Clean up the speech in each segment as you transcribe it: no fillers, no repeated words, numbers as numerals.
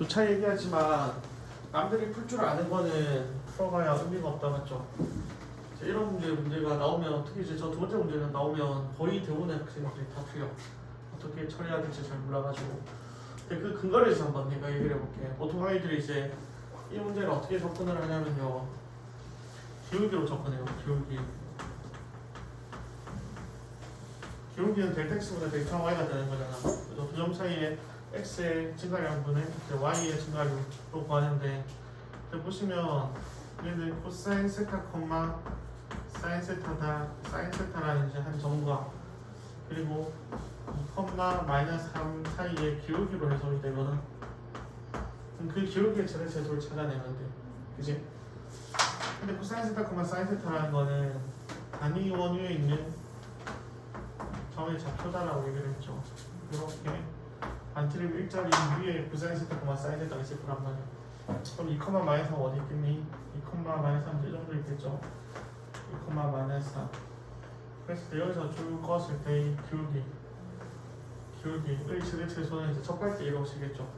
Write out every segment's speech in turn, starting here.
누차 얘기하지만 남들이 풀 줄 아는 거는 풀어봐야 의미가 없다 맞죠? 이런 문제가 나오면 특히 이제 저 두 번째 문제는 나오면 거의 대부분의 학생들이 다 틀려. 어떻게 처리해야 될지 잘 몰라가지고. 근데 그 근거를 해서 한번 내가 얘기를 해볼게. 보통 아이들이 이제 이 문제를 어떻게 접근을 하냐면요. 기울기로 접근해요. 기울기는 델타 x보다 델타 y가 되는 거잖아. 그래서 두 점 사이에 x의 증가량분의 y의 증가량으로 구하는데 보시면 얘는 코사인 세타 콤마 사인 세타다 사인 세타라는 이제 한 점과 그리고 2, 마이너스 3 사이의 기울기로 해석이 되거든. 그럼 그 기울기의 최대 최소를 찾아내면 돼. 그지? 근데 코사인 세타 콤마 사인 세타라는 거는 단위 원위에 있는 점의 좌표다라고 얘기를 했죠. 이렇게 반트립 일자리 위에 코사인 세타 콤마 사인 세타가 있을 거란 말이야. 그럼 2, 마이너스 3 어디 있겠니? 2, 마이너스 3 이 정도 있겠죠. 2, 마이너스 4. 그래서 여기서 줄 껐을 때의 기울기의 최대 최소는 이제 첫 번째 이루어지겠죠.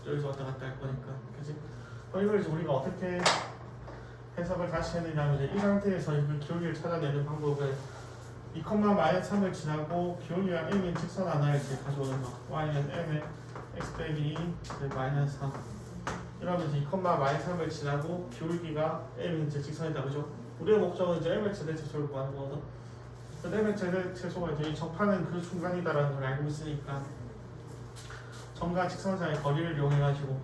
여기서 왔다 갔다 할 거니까, 그지? 그럼 이걸 이제 우리가 어떻게 해석을 다시 했느냐면 이제 이 상태에서 그 기울기를 찾아내는 방법을 2, 마이너스 3을 지나고 기울기가 m인 직선 하나를 이렇게 가져오는 거. y는 m의 x 빼기 마이너스 3. 이러면 이제 2, 마이너스 3을 지나고 기울기가 m인 직선이다, 그죠? 우리의 목적은 이제 m의 최대 최소를 구하는 거거든. m의 최대 최소가 이제 이 접하는 그 순간이다라는 걸 알고 있으니까 점과 직선 사이의 거리를 이용해가지고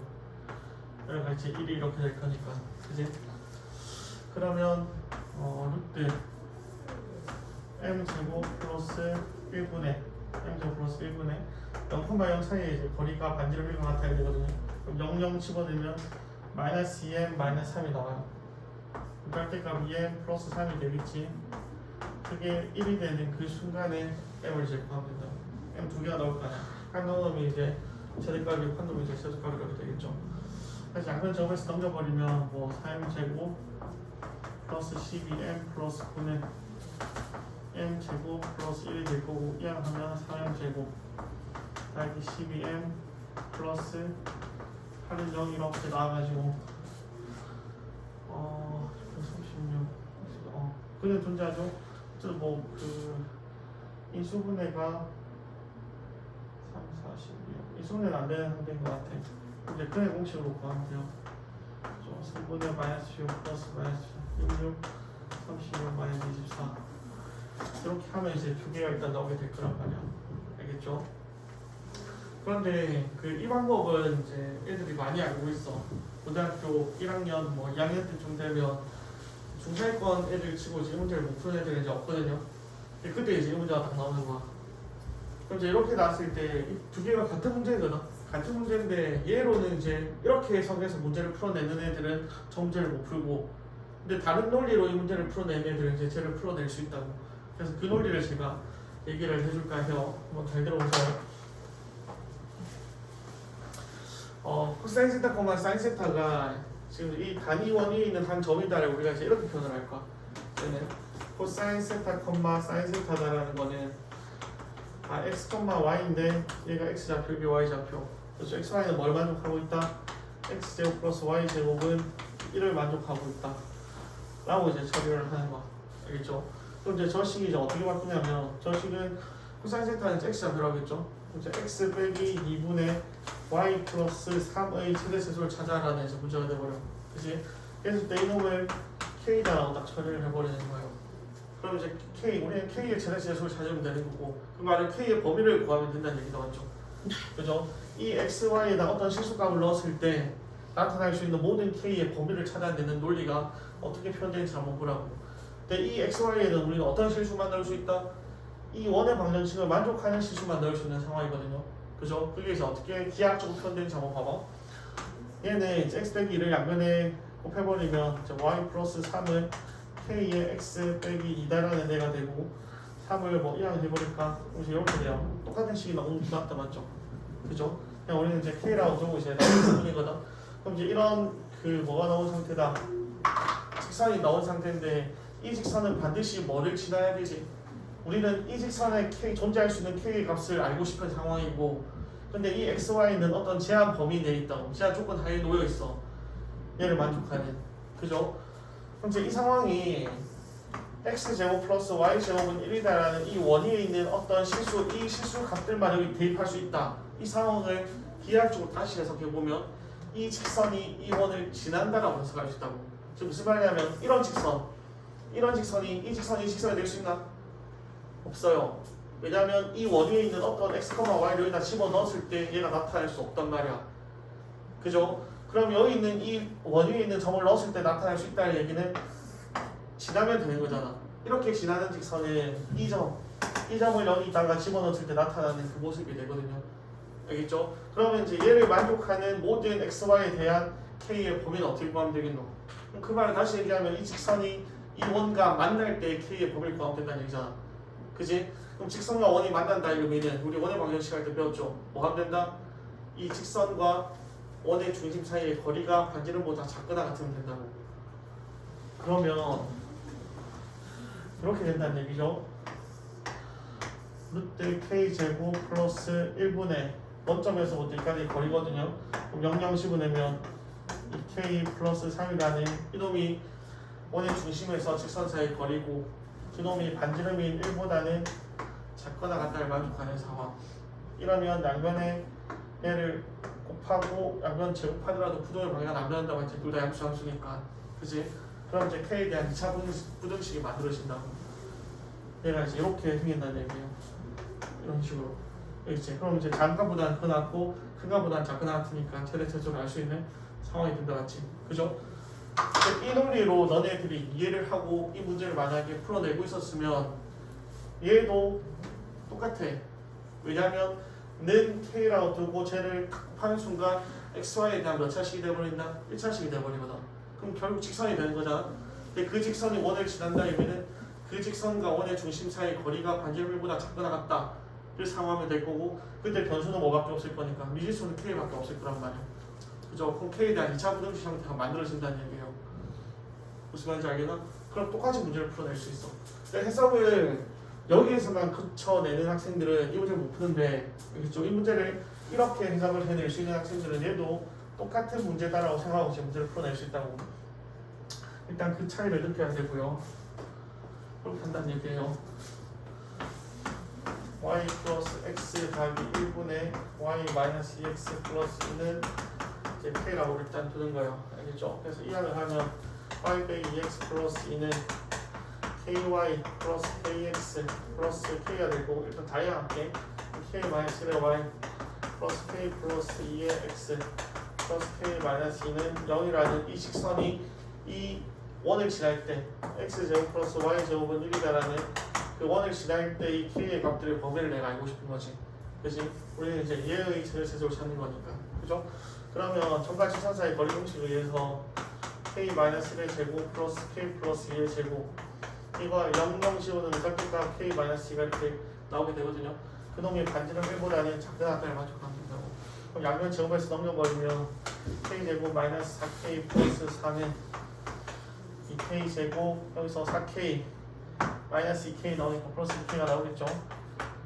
여기가 이제 1이 이렇게 될 거니까, 그지? 그러면 루트 m제곱 플러스 1분의 m제곱 플러스 1분의 0,0 사이에 이제 거리가 반지름 1과 같아야 되거든요. 그럼 00 집어넣으면 마이너스 2m 마이너스 3이 나와요. 절대값 2m 플러스 3이 되겠지. 그게 1이 되는 그 순간에 m을 이제 구하면 된다. m 두 개가 나올 거 아니야. 한 놈이 이제 최대값이 한 놈이 이제 최소값이 이렇게 되겠죠. 그래서 양변 제곱해서 넘겨버리면 뭐 4m제곱 플러스 12m 플러스 9는 m제곱 플러스 1이 될 거고 이항하면 4m제곱 더하기 12m 플러스 8은 0 이렇게 나와가지고 36 그는 존재하죠. 뭐그 인수분해가 3, 42 인수분해는 안 되는 상태인 것 같아. 이제 근의 공식으로 구하면 돼요. 3분의 마이너스 6 플러스 마이너스 66 36 마이너스 24 이렇게 하면 이제 두 개가 일단 나오게 될 거란 말이야. 알겠죠? 그런데 이 방법은 이제 애들이 많이 알고 있어. 고등학교 1학년 뭐 2학년 때쯤 되면 중사위권 애들 치고 이제 이 문제를 못 푸는 애들이 이제 없거든요. 그때 이제 이 문제가 딱 나오는 거야. 그럼 이제 이렇게 나왔을 때 두 개가 같은 문제거든. 같은 문제인데 얘로는 이제 이렇게 해석해서 문제를 풀어내는 애들은 저 문제를 못 풀고, 근데 다른 논리로 이 문제를 풀어내는 애들은 이제 쟤를 풀어낼 수 있다고. 그래서 그 논리를 제가 얘기를 해줄까 해요. 한번 잘 들어보세요. 코사인 세타, 사인 세타가 지금 이 단위 원위에 있는 한 점이다를 우리가 이제 이렇게 표현을 할 거야. 얘는 코사인 세타, 사인 세타다라는 거는 x, y인데 얘가 x 좌표, 이게 y 좌표. 그래서 x, y는 뭘 만족하고 있다? x 제곱 플러스 y 제곱은 1을 만족하고 있다. 라고 이제 처리를 하는 거야. 알겠죠? 그럼 이제 저 식이 이제 어떻게 바꾸냐면 저 식은 코사인 세타는 x 좌표라고 했죠? 이제 x 빼기 2분의 y 플러스 3의 최대 최소를 찾아라는 이제 문제가 돼버려. 그치? 그래서 때 이놈을 k다라고 딱 처리를 해버리는 거예요. 그럼 이제 우리는 k의 최대 최소를 찾으면 되는 거고, 그 말은 k의 범위를 구하면 된다는 얘기가 맞죠? 그죠? 이 x, y에다 어떤 실수값을 넣었을 때 나타날 수 있는 모든 k의 범위를 찾아내는 논리가 어떻게 표현되는지 한번 보라고. 근데 이 x, y에는 우리는 어떤 실수만 넣을 수 있다? 이 원의 방정식을 만족하는 실수만 넣을 수 있는 상황이거든요. 그죠? 그게 이제 어떻게 기하학적으로 표현되는지 한번 봐봐. 얘는 이제 x 빼기 1을 양변에 곱해버리면 이제 y 플러스 3을 k의 x 빼기 2다라는 애가 되고 3을 뭐 이항 해버릴까? 이제 이렇게 돼요. 똑같은 식이 나왔다 맞죠? 그죠? 그냥 우리는 이제 k라고 두고 이제 나온 부분이거든. 그럼 이제 이런 뭐가 나온 상태다. 직선이 나온 상태인데 이 직선은 반드시 뭐를 지나야 되지? 우리는 이 직선에 k 존재할 수 있는 k의 값을 알고 싶은 상황이고 근데 이 xy는 어떤 제한 범위 내에 있다고, 제한 조건 하에 놓여 있어. 얘를 만족하는. 그죠? 그럼 이제 이 상황이 x제곱 플러스 y제곱은 1이다라는 이 원위에 있는 어떤 실수, 이 실수 값들만 여기 대입할 수 있다. 이 상황을 비약적으로 다시 해석해보면 이 직선이 이 원을 지난다라고 해석할 수 있다고. 지금 무슨 말이냐면 이런 직선이 이 직선이 될 수 있나? 없어요. 왜냐하면 이 원위에 있는 어떤 x, y를 여기다 집어넣었을 때 얘가 나타날 수 없단 말이야. 그죠? 그럼 여기 있는 이 원위에 있는 점을 넣었을 때 나타날 수 있다는 얘기는 지나면 되는 거잖아. 이렇게 지나는 직선은 이 점을 여기다가 집어넣었을 때 나타나는 그 모습이 되거든요. 알겠죠? 그러면 이제 얘를 만족하는 모든 xy에 대한 k의 범위는 어떻게 구하면 되겠노? 그 말을 다시 얘기하면 이 직선이 이 원과 만날 때 k의 범위를 구하면 된다는 얘기잖아. 그지? 그럼 직선과 원이 만난다 이러면은 우리 원의 방정식 할 때 배웠죠? 뭐 하면 된다? 이 직선과 원의 중심 사이의 거리가 반지름보다 작거나 같으면 된다고. 그러면 이렇게 된다는 얘기죠. 루트 k제곱 플러스 1분의 원점에서부터 여기까지 거리거든요. 그럼 0, 0 씹어내면 이 k 플러스 3이라는 이놈이 원의 중심에서 직선 사이 거리고 그놈이 반지름인 1보다는 작거나 같다를 만족하는 상황. 이러면 양변에 얘를 곱하고 양변 제곱하더라도 부동의 방향은 안 변한다고 했지. 둘 다 양수니까. 그지? 그럼 이제 k에 대한 2차 부등식이 만들어진다고. 얘가 이제 이렇게 생긴다는 얘기예요. 이런 식으로. 그렇지? 그럼 이제 작은가보다는 크고 큰가보다는 작거나 같으니까 최대체적으로 알 수 있는 상황이 된다 같지. 그죠? 이 논리로 너네들이 이해를 하고 이 문제를 만약에 풀어내고 있었으면 얘도 똑같아. 왜냐면 는 k라고 두고 쟤를 하는 순간 xy에 대한 몇 차식이 돼버린다? 1차식이 돼버리거든. 그럼 결국 직선이 되는 거잖아. 근데 그 직선이 원을 지난다 이면은 그 직선과 원의 중심 사이의 거리가 반지름보다 작거나 같다를 상호하면 될 거고, 그때 변수는 뭐밖에 없을 거니까 미지수는 k밖에 없을 거란 말이야. 그죠? 그럼 k에 대한 2차 부등식 형태가 만들어진다는 얘기예요. 무슨 말인지 알겠나? 그럼 똑같이 문제를 풀어낼 수 있어. 근데 해석을 여기에서만 그쳐내는 학생들은 이 문제를 못 푸는데, 이 문제를 이렇게 해석을 해낼 수 있는 학생들은 얘도 똑같은 문제다라고 생각하고 제 문제를 풀어낼 수 있다고. 일단 그 차이를 느껴야 되고요. 그렇게 한다는 얘기예요. y 플러스 x 곱하기 1분의 y 마이너스 2x 플러스 2는 이제 k라고 일단 두는 거예요. 알겠죠? 그래서 이항을 하면 y 빼기 2x 플러스 2는 ky 플러스 kx 플러스 k가 되고, 일단 다 이항할게. k 마이너스 1의 y 플러스 k 플러스 2의 x 플러스 k 마이너스 2는 0이라는 이 직선이 이 원을 지날 때 x제곱 플러스 y제곱은 1이다라는 그 원을 지날 때 이 k의 값들의 범위를 내가 알고 싶은 거지. 그치? 우리는 이제 얘의 제곱을 찾는 거니까. 그죠? 그러면 점과 직선 사이 거리 공식에 의해서 k-1의 제곱 플러스 k 플러스 2의 제곱 이거 0, 0 씌우는 짝꿍과 k-2가 이렇게 나오게 되거든요. 그놈이 반지름 1보다는 작거나 같다를 만족하면 된다고. 그럼 양변 제곱에서 넘겨버리면 k제곱 마이너스 4k 플러스 4는 2k 제곱 여기서 4k 마이너스 2k 나오니까 플러스 2k가 나오겠죠.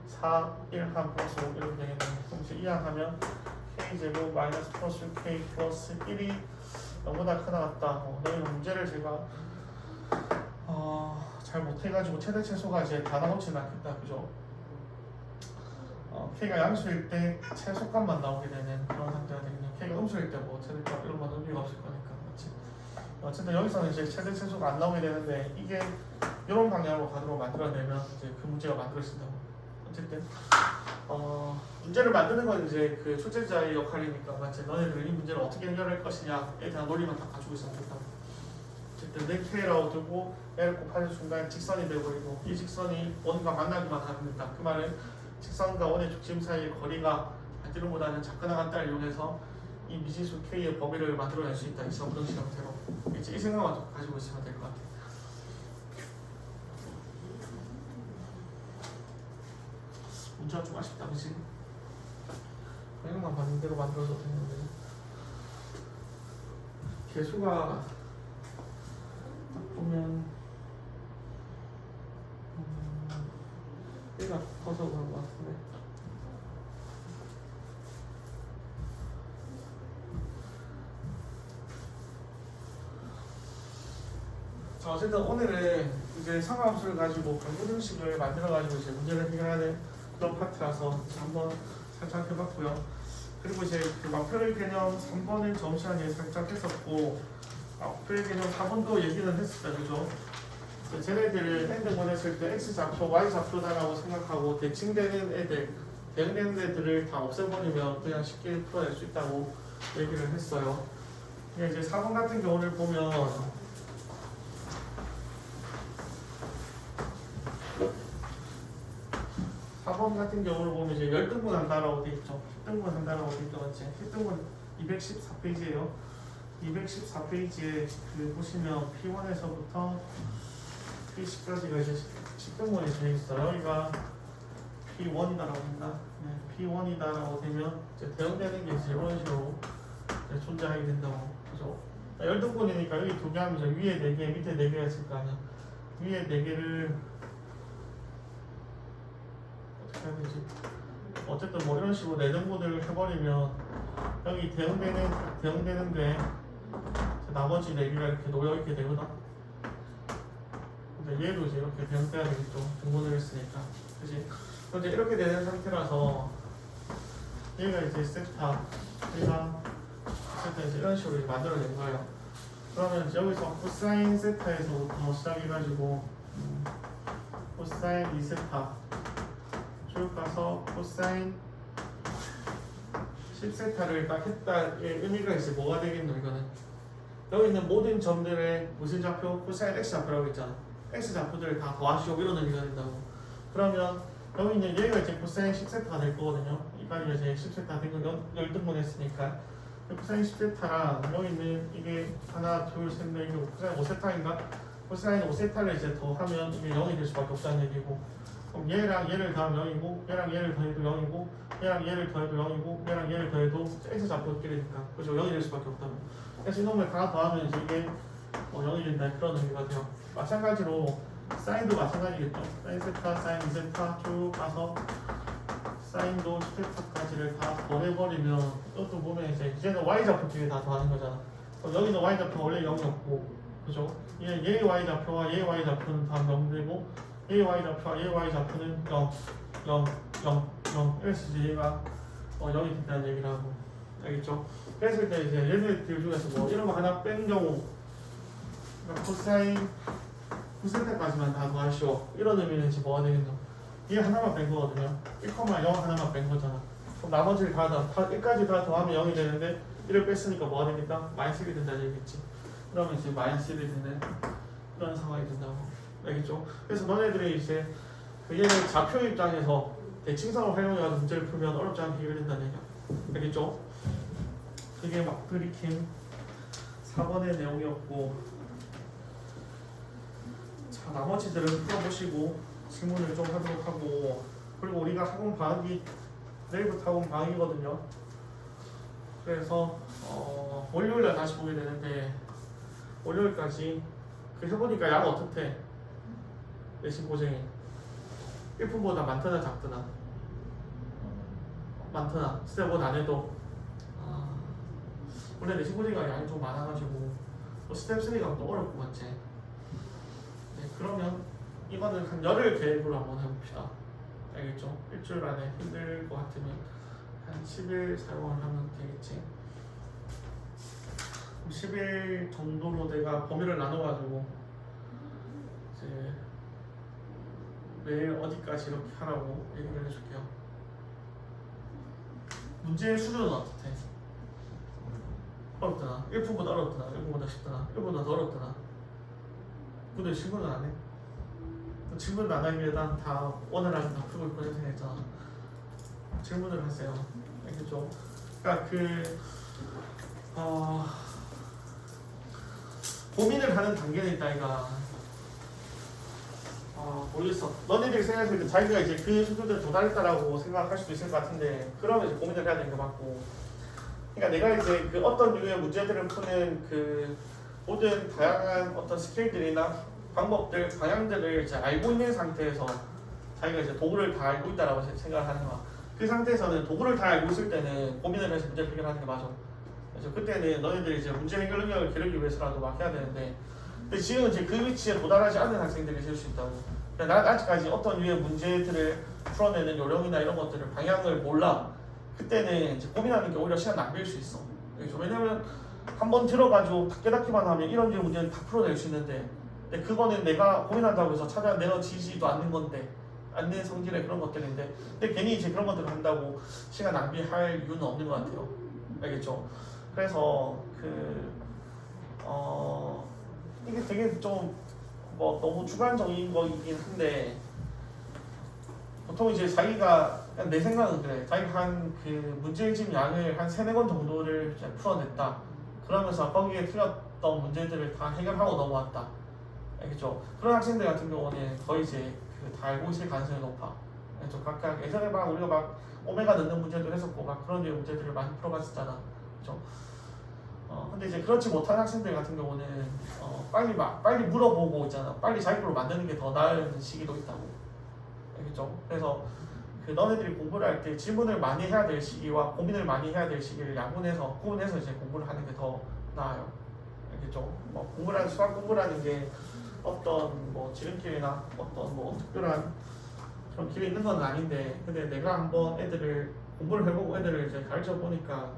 4, 1, 1 플러스 5 이렇게 되겠네요. 그럼 이제 이항하면 k제곱 마이너스 플러스 6k 플러스 1이 0보다 크다 같다. 너희는 문제를 제가 잘 못해가지고 최대 최소가 이제 다 나오지는 않겠다. 그죠? k가 양수일 때 최소값만 나오게 되는 그런 상태가 되겠네요. k가 음수일 때 뭐 최대값 이런 건 의미가 없을 거니까. 맞지? 어쨌든 여기서는 이제 최대 최소가 안 나오게 되는데, 이게 이런 방향으로 가도록 만들어내면 이제 그 문제가 만들어진다고. 어쨌든 문제를 만드는 건 이제 그 출제자의 역할이니까. 맞지? 너네들은 이 문제를 어떻게 해결할 것이냐에 대한 논리만 다 가지고 있으면 된다고. 어쨌든 내 k라고 두고 얘를 곱하는 순간 직선이 되버리고, 이 직선이 원과 만나기만 하면 된다. 그 말은 직선과 원의 중심 사이의 거리가 반지름보다는 작거나 같다를 이용해서 이 미지수 k의 범위를 만들어낼 수 있다. 이 부등식 형태로. 이제 이 생각만 가지고 있으면 될 것 같아. 문제가 좀 아쉽다, 그치? 생각만 받는 대로 만들어도 되는데 개수가 딱 보면 얘가 커서 그런 것 같은데 자, 어쨌든 오늘은 이제 상하함수를 가지고 방구 등식을 만들어가지고 이제 문제를 해결하는 그런 파트라서 한번 살짝 해봤고요. 그리고 이제 그 마표의 개념 3번은 점심 시간에 살짝 했었고, 마표의 개념 4번도 얘기는 했었다, 그죠? 쟤네들을 핸드폰 했을 때 x 좌표, y 좌표다라고 생각하고 대칭되는 애들, 대응되는 애들을 다 없애버리면 그냥 쉽게 풀어낼 수 있다고 얘기를 했어요. 이제 4번 같은 경우를 보면 4번 같은 경우를 보면 이제 열등분 한다라고 돼 있죠. 10등분 한다라고 돼 있죠, 맞지? 10등분 214페이지예요. 214페이지에 그 보시면 P1에서부터 P10까지가 이제 10등분이 되어 있어요. 여기가 P1이다라고 한다. 네, P1이다라고 되면 이제 대응되는 게 이제 이런 식으로 이제 존재하게 된다고, 그죠? 열등분이니까 여기 두 개 하면 이제 위에 4개, 밑에 4개가 있을 거 아니야. 위에 4개를 해야 되지? 어쨌든 뭐 이런 식으로 내등분을 해버리면 여기 대응되는데 나머지 4개가 이렇게 놓여있게 되거든. 근데 얘도 이제 이렇게 대응돼야 되겠죠. 등분을 했으니까. 그치? 근데 이렇게 되는 상태라서 얘가 이제 세타, 얘가 세타 이제 이런 식으로 이제 만들어낸 거예요. 그러면 이제 여기서 코사인 세타에서부터 시작해가지고 코사인 2세타 쭉 가서 코사인 10세타를 딱 했다의 의미가 이제 뭐가 되겠노, 이거는? 여기 있는 모든 점들의 무슨 좌표? 코사인 x 좌표라고 했잖아. x 좌표들을 다 더하시오, 이런 의미가 된다고. 그러면 여기 있는 얘가 이제 코사인 10세타가 될 거거든요. 이까지 이제 10세타 된 거 열등분 했으니까. 코사인 10세타랑 여기 있는 이게 하나, 둘, 셋, 넷, 이게 코사인 5세타인가? 코사인 5세타를 이제 더하면 이게 0이 될 수밖에 없다는 얘기고. 그럼 얘랑 얘를 더하면 0이고, 얘랑 얘를 더해도 0이고, 얘랑 얘를 더해도 0이고, 얘랑 얘를 더해도 x 좌표끼리니까, 그죠? 0이 될 수밖에 없다고. 그래서 이놈을 다 더하면 이제 이게 0이 된다, 그런 의미가 돼요. 마찬가지로 사인도 마찬가지겠죠. 사인 세타, 사인 2세타 쭉 가서 사인도 10세타까지를 다 더해버리면 이것도 보면 이제는 y 좌표끼리 다 더하는 거잖아. 그럼 여기는 y 좌표가 원래 0이었고, 그죠? 얘의 y 좌표와 얘의 y 좌표는 다 0되고, 얘의 y 좌표와 얘의 y 좌표는 0, 0, 0, 0. 이래서 이제 얘가 0이 된다는 얘기를 하고, 알겠죠? 그랬을 때 이제 얘네들 중에서 뭐 이런 거 하나 뺀 경우, 그러니까 코사인 9세타까지만 다 더하시오, 이런 의미는 이제 뭐가 되겠노? 얘 하나만 뺀 거거든요. 1,0 하나만 뺀 거잖아. 그럼 나머지를 다 1까지 다 더하면 0이 되는데 1을 뺐으니까 뭐가 됩니까? 마이너스 1이 된다는 얘기겠지. 그러면 이제 마이너스 1이 되는 그런 상황이 된다고. 알겠죠? 그래서 너네들이 이제 그 얘를 좌표 입장에서 대칭성을 활용해서 문제를 풀면 어렵지 않게 해결된다는 얘기야. 알겠죠? 그게 막 들이킨 4번의 내용이었고, 자, 나머지들은 풀어보시고 질문을 좀 하도록 하고, 그리고 우리가 학원 방학이 내일부터 학원 방학이거든요. 그래서 월요일날 다시 보게 되는데, 월요일까지 그 해보니까 양 어떻대? 내신 고생이 1분보다 많더나 작더나? 많더나? 스텝 안 해도 원래 내신 고생이 양이 좀 많아가지고 또 스텝 3가 또 어렵고 맞지? 네, 그러면 이거는 한 열흘 계획으로 한번 해봅시다. 알겠죠? 일주일 안에 힘들 것 같으면 한 10일 사용을 하면 되겠지. 10일 정도로 내가 범위를 나눠가지고 이제 매일 어디까지 이렇게 하라고 얘기를 해줄게요. 문제의 수준은 어떻대? 어렵더나? 1분보다 어렵더나? 1분보다 쉽더나? 1분보다 더 어렵더나? 근데 질문은 안 해? 질문을 안 하기에 난 다 원활하게 다 풀고 있고 생각했잖아. 질문을 하세요. 알겠죠? 그러니까 고민을 하는 단계는 있다, 이가. 모르겠어. 너네들이 생각했을 때 자기가 이제 그 수준에 도달했다라고 생각할 수도 있을 것 같은데, 그러면 이제 고민을 해야 되는 거 맞고. 그러니까 내가 이제 그 어떤 류의 문제들을 푸는 그 모든 다양한 어떤 스킬들이나 방법들, 방향들을 이제 알고 있는 상태에서 자기가 이제 도구를 다 알고 있다라고 생각을 하는 거야. 그 상태에서는 도구를 다 알고 있을 때는 고민을 해서 문제를 해결하는 게 맞아. 그래서 그때는 너희들이 이제 문제 해결 능력을 기르기 위해서라도 막 해야 되는데, 근데 지금 이제 그 위치에 도달하지 않은 학생들이 있을 수 있다고. 그러니까 난 아직까지 어떤 류의 문제들을 풀어내는 요령이나 이런 것들을 방향을 몰라. 그때는 이제 고민하는 게 오히려 시간 낭비일 수 있어. 그렇죠? 왜냐면 한번 들어가지고 깨닫기만 하면 이런 류의 문제는 다 풀어낼 수 있는데, 근데 그거는 내가 고민한다고 해서 찾아내지지도 않는 건데, 않는 성질의 그런 것들인데, 근데 괜히 이제 그런 것들을 한다고 시간 낭비할 이유는 없는 것 같아요. 알겠죠? 그래서 이게 되게 좀 뭐 너무 주관적인 거이긴 한데, 보통 이제 자기가, 내 생각은 그래, 자기가 한 그 문제집 양을 한 3-4권 정도를 이제 풀어냈다. 그러면서 거기에 틀렸던 문제들을 다 해결하고 넘어왔다. 알겠죠? 그런 학생들 같은 경우는 거의 이제 다 알고 있을 가능성이 높아. 그렇죠? 각각 예전에 막 우리가 막 오메가 넣는 문제도 했었고 막 그런 류의 문제들을 많이 풀어봤었잖아. 그렇죠? 근데 이제 그렇지 못한 학생들 같은 경우는 빨리 물어보고 있잖아. 빨리 자기 걸로 만드는 게 더 나은 시기도 있다고. 알겠죠? 그래서 그 너네들이 공부를 할 때 질문을 많이 해야 될 시기와 고민을 많이 해야 될 시기를 구분해서 이제 공부를 하는 게 더 나아요. 알겠죠? 뭐 공부라는 수학 공부라는 게 어떤 뭐 지름길이나 어떤 뭐 특별한 그런 길이 있는 건 아닌데, 근데 내가 한번 애들을 공부를 해보고 애들을 이제 가르쳐 보니까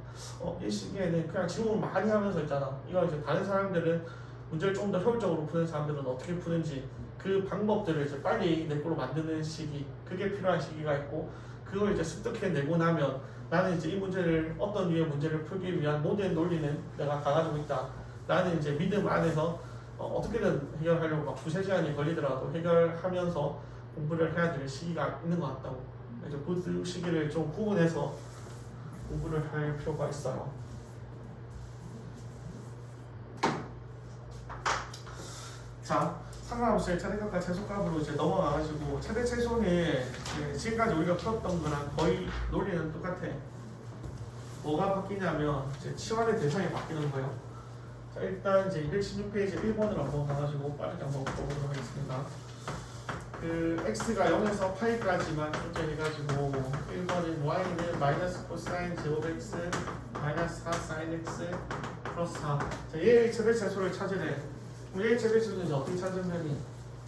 이 시기에는 그냥 질문을 많이 하면서 있잖아. 이거 이제 다른 사람들은 문제를 좀 더 효율적으로 푸는 사람들은 어떻게 푸는지 그 방법들을 이제 빨리 내 걸로 만드는 시기, 그게 필요한 시기가 있고, 그걸 이제 습득해내고 나면 나는 이제 이 문제를 어떤 류의 문제를 풀기 위한 모든 논리는 내가 다 가지고 있다. 나는 이제 믿음 안에서 어떻게든 해결하려고 막 2-3시간이 걸리더라도 해결하면서 공부를 해야 될 시기가 있는 것 같다고. 그래서 그 시기를 좀 구분해서 공부를 할 필요가 있어요. 자, 상관없이 최대값과 최소값으로 이제 넘어가가지고 최대 최소는 지금까지 우리가 풀었던 거랑 거의 논리는 똑같아. 뭐가 바뀌냐면 이제 치환의 대상이 바뀌는 거예요. 자, 일단 이제 216페이지 1번을 한번 가가지고 빠르게 한번 보도록 하겠습니다. 그 x가 0에서 파이까지만 존재해가지고 1번은 y는 마이너스 코사인 제곱 x 마이너스 4 사인 x 플러스 4. 자, 얘의 최대 최소를 찾으래. 얘의 최대 최소는 이제 어떻게 찾으면 되니?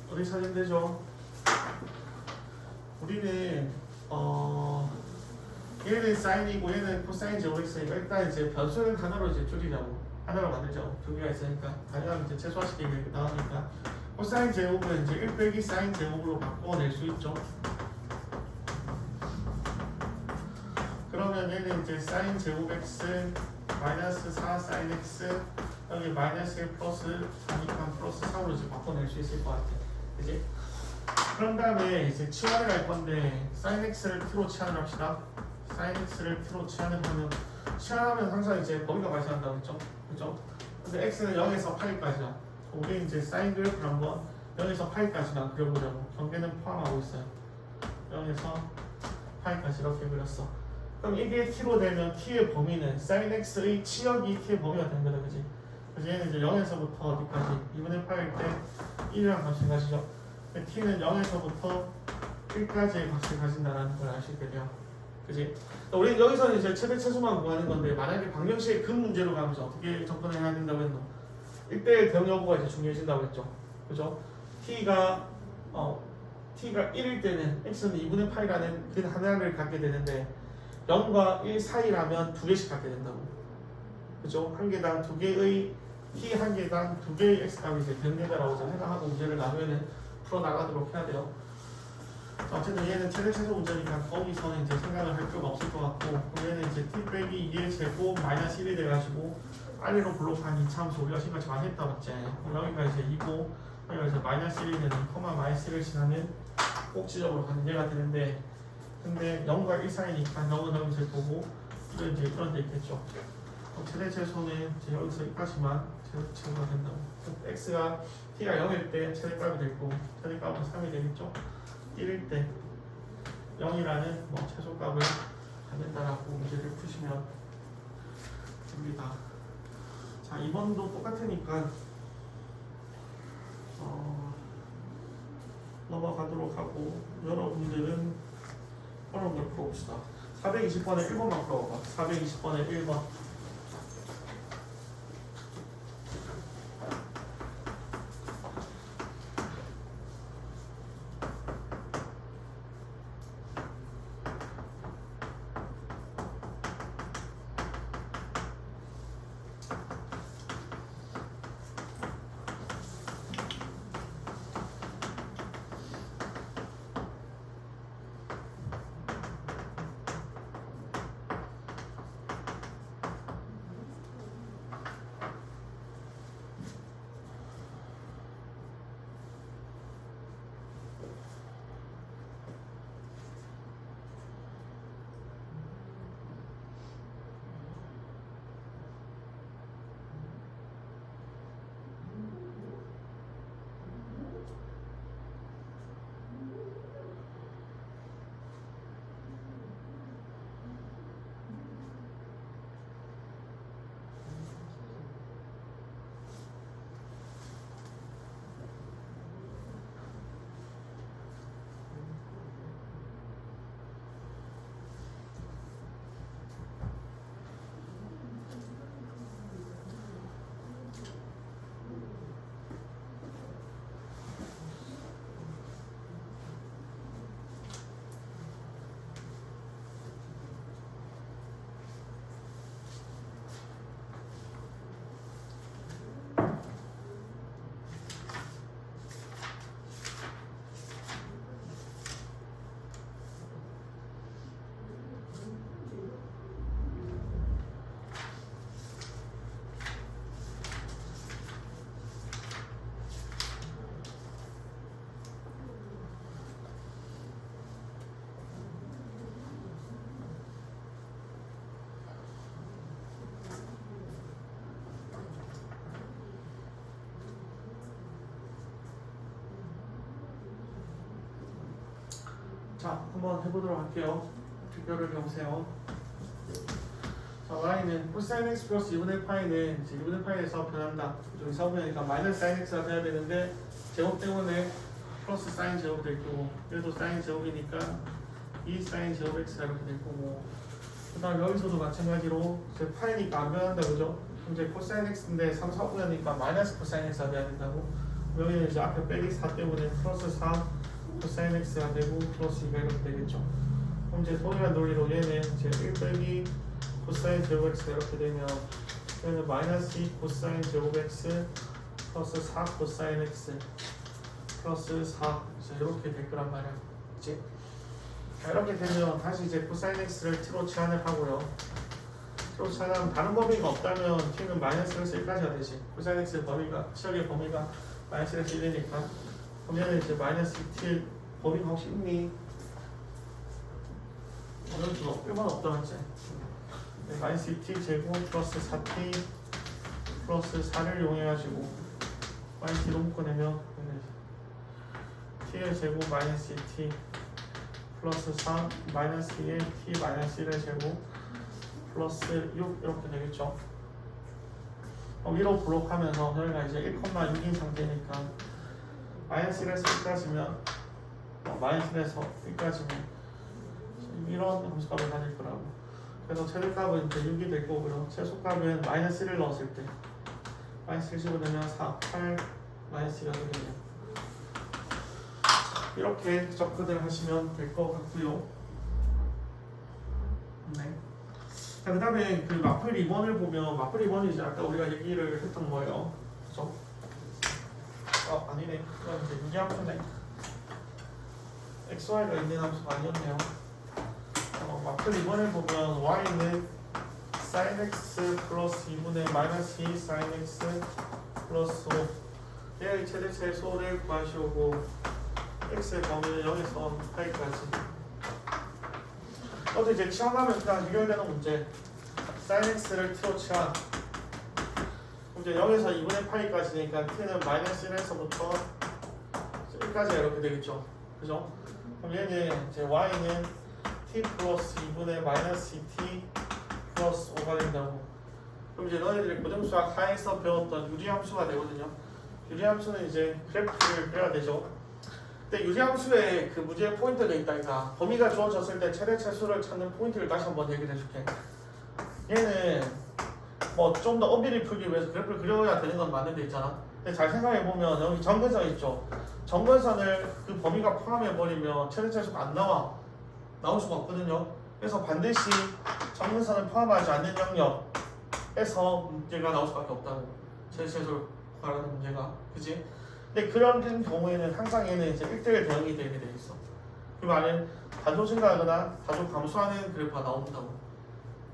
어떻게 찾으면 되죠? 우리는 얘는 사인이고 얘는 코사인 제곱 x니까 일단 이제 변수는 하나로 이제 줄이자고. 하나로 만들죠. 두 개가 있으니까 가져가면 이제 최소화시키기 이렇게 나오니까 코사인 제곱은 이제 1 빼기 사인 제곱으로 바꿔낼 수 있죠. 그러면 얘는 이제 사인 제곱 x 마이너스 4 사인 x 여기 마이너스 1 플러스 4니까 플러스 3으로 이제 바꿔낼 수 있을 것 같아. 그지? 그런 다음에 이제 치환을 할 건데 사인 x를 t로 치환을 합시다. 사인 x를 t로 치환을 하면 치환하면 항상 이제 범위가 발생한다고 했죠. 그죠? 근데 x는 0에서 8까지야. 우리 이제 사인 그래프를 한번 0에서 8까지만 그려보자고. 경계는 포함하고 있어요. 0에서 8까지 이렇게 그렸어. 그럼 이게 t로 되면 t의 범위는 sin x의 치역이 t의 범위가 되는 거다, 그지? 그래서 얘는 이제 0에서부터 어디까지? 2분의 8일 때 1이랑 마찬가지죠. t는 0에서부터 1까지의 값을 가진다는 걸 알 수 있게 돼요. 그지? 우리는 여기서는 이제 최대 최소만 구하는 건데, 만약에 방정식의 근 문제로 가면 어떻게 접근해야 된다고 했노? 1대1 대응 여부가 이제 중요해진다고 했죠. 그죠? t가 1일 때는 x는 2분의 8이라는 그 하나를 갖게 되는데 0과 1 사이라면 2개씩 갖게 된다고. 그죠? 한 개당 2개의 t 한 개당 2개의 x 값이 이제 변된다라고 생각하고 문제를 나누면 풀어나가도록 해야 돼요. 어쨌든 얘는 최대 최소 문제니까 거기서는 이제 생각을 할 필요가 없을 것 같고, 얘는 이제 t 빼기 2의 제곱 마이너스 1이 돼가지고 아래로 블록한 이차함수 우리가 지금까지 많이 했다 맞지? 여기가 이제 2고 여기가 이제 마이너스 1이 되는 커마 마이너스 1을 지나는 꼭지점으로 가는 얘가 되는데, 근데 0과 1 사이니까 0은 여기서 보고 이건 이제 이런 데 있겠죠. 최대 최소는 이제 여기서 여기까지만 최소가 된다고. x가 t가 0일 때 최대값이 되고 최대값은 3이 되겠죠. 1일 때 0이라는 뭐 최소값을 갖는다라고 문제를 푸시면 됩니다. 자, 2번도 똑같으니까 넘어가도록 하고, 여러분들은 어려운 걸 풀어봅시다. 420번에 1번만 풀어봐. 420번에 1번. 자, 한번 해보도록 할게요. 비교를 해보세요. 자, y는 코사인 x 플러스 2분의 파이는 이제 2분의 파이에서 변한다. 여기 사분이니까 마이너스 사인 x가 돼야 되는데 제곱 때문에 플러스 사인 제곱 될 거고, 그래도 사인 제곱이니까 2 사인 제곱 x가 이렇게 될 거고, 그 다음 여기서도 마찬가지로 이제 파이니까 안 변한다, 그죠? 이제 코사인 x인데 3, 4분이니까 마이너스 코사인 x가 돼야 된다고. 여기는 이제 앞에 빼기 4 때문에 플러스 4 코사인 x가 되고 플러스 2가 이렇게 되겠죠. 그럼 이제 동일한 논리로 얘는 이제 1 빼기 코사인 제곱 x가 이렇게 되면 얘는 마이너스 2 코사인 제곱 x 플러스 4 코사인 x 플러스 4 이렇게 될 거란 말이야. 그치? 자, 이렇게 되면 다시 이제 코사인 x를 t로 치환을 하고요. t로 치환하면 다른 범위가 없다면 t는 마이너스에서 1까지가 되지. 코사인 x 범위가 시역의 범위가 마이너스에서 1이니까 그럼 얘는 이제 마이너스 t 범위가 혹시 있니? 어느 수가 1번 없다 맞지? 네, 마이너스 t 제곱 플러스 4t 플러스 4를 이용해가지고 마이너스 t로 묶어내면 t의 제곱 마이너스 t 플러스 3 마이너스 2의 t 마이너스 1의 제곱 플러스 6 이렇게 되겠죠. 위로 블록하면서 저희가 이제 1,6인 상태니까 마이너스 1에서 1까지면 마이너스 1에서 1까지면 이런 함수값을 가질 거라고. 그래서 최대값은 이제 6이 될 거고요. 최소값은 마이너스 1을 넣었을 때 마이너스 1 집어넣으면 4, 8 마이너스 2가 되겠네요. 이렇게 접근을 하시면 될 것 같고요. 네. 자, 그 다음에 그 마플 2번을 보면 마플 2번이 이제 아까 우리가 얘기를 했던 거예요. 그죠? 아니네. 그건 이제 유기함수네. xy가 있는 함수가 아니었네요. 마플 2번을 보면 y는 sin x 플러스 2분의 마이너스 2 sin x 플러스 5 얘의 최대 최소를 구하시오고 x의 범위는 0에서 파이까지. 어제 이제 치환하면 그냥 해결되는 문제. sin x를 t로 치환. 이제 0에서 2분의 파이까지니까 t는 마이너스 1에서부터 1까지 이렇게 되겠죠. 그죠? 그럼 얘는 이제 y는 t 플러스 2분의 마이너스 2t 플러스 5가 된다고. 그럼 이제 너희들이 고등수학 하에서 배웠던 유리함수가 되거든요. 유리함수는 이제 그래프를 그려야 되죠. 근데 유리함수에 그 문제의 포인트가 있다니까. 범위가 주어졌을 때 최대 최소를 찾는 포인트를 다시 한번 얘기를 해줄게. 얘는 뭐 좀 더 엄밀히 풀기 위해서 그래프를 그려야 되는 건 맞는데 있잖아. 근데 잘 생각해보면 여기 정근선 있죠. 정근선을 그 범위가 포함해버리면 최대 최소가 안 나올 수가 없거든요. 그래서 반드시 정근선을 포함하지 않는 영역에서 문제가 나올 수밖에 없다고. 최대 최소를 구하라는 문제가. 그치? 근데 그런 경우에는 항상 얘는 이제 1대1 대응이 되게 돼 있어. 그 말은 단조 증가하거나 단조 감소하는 그래프가 나온다고.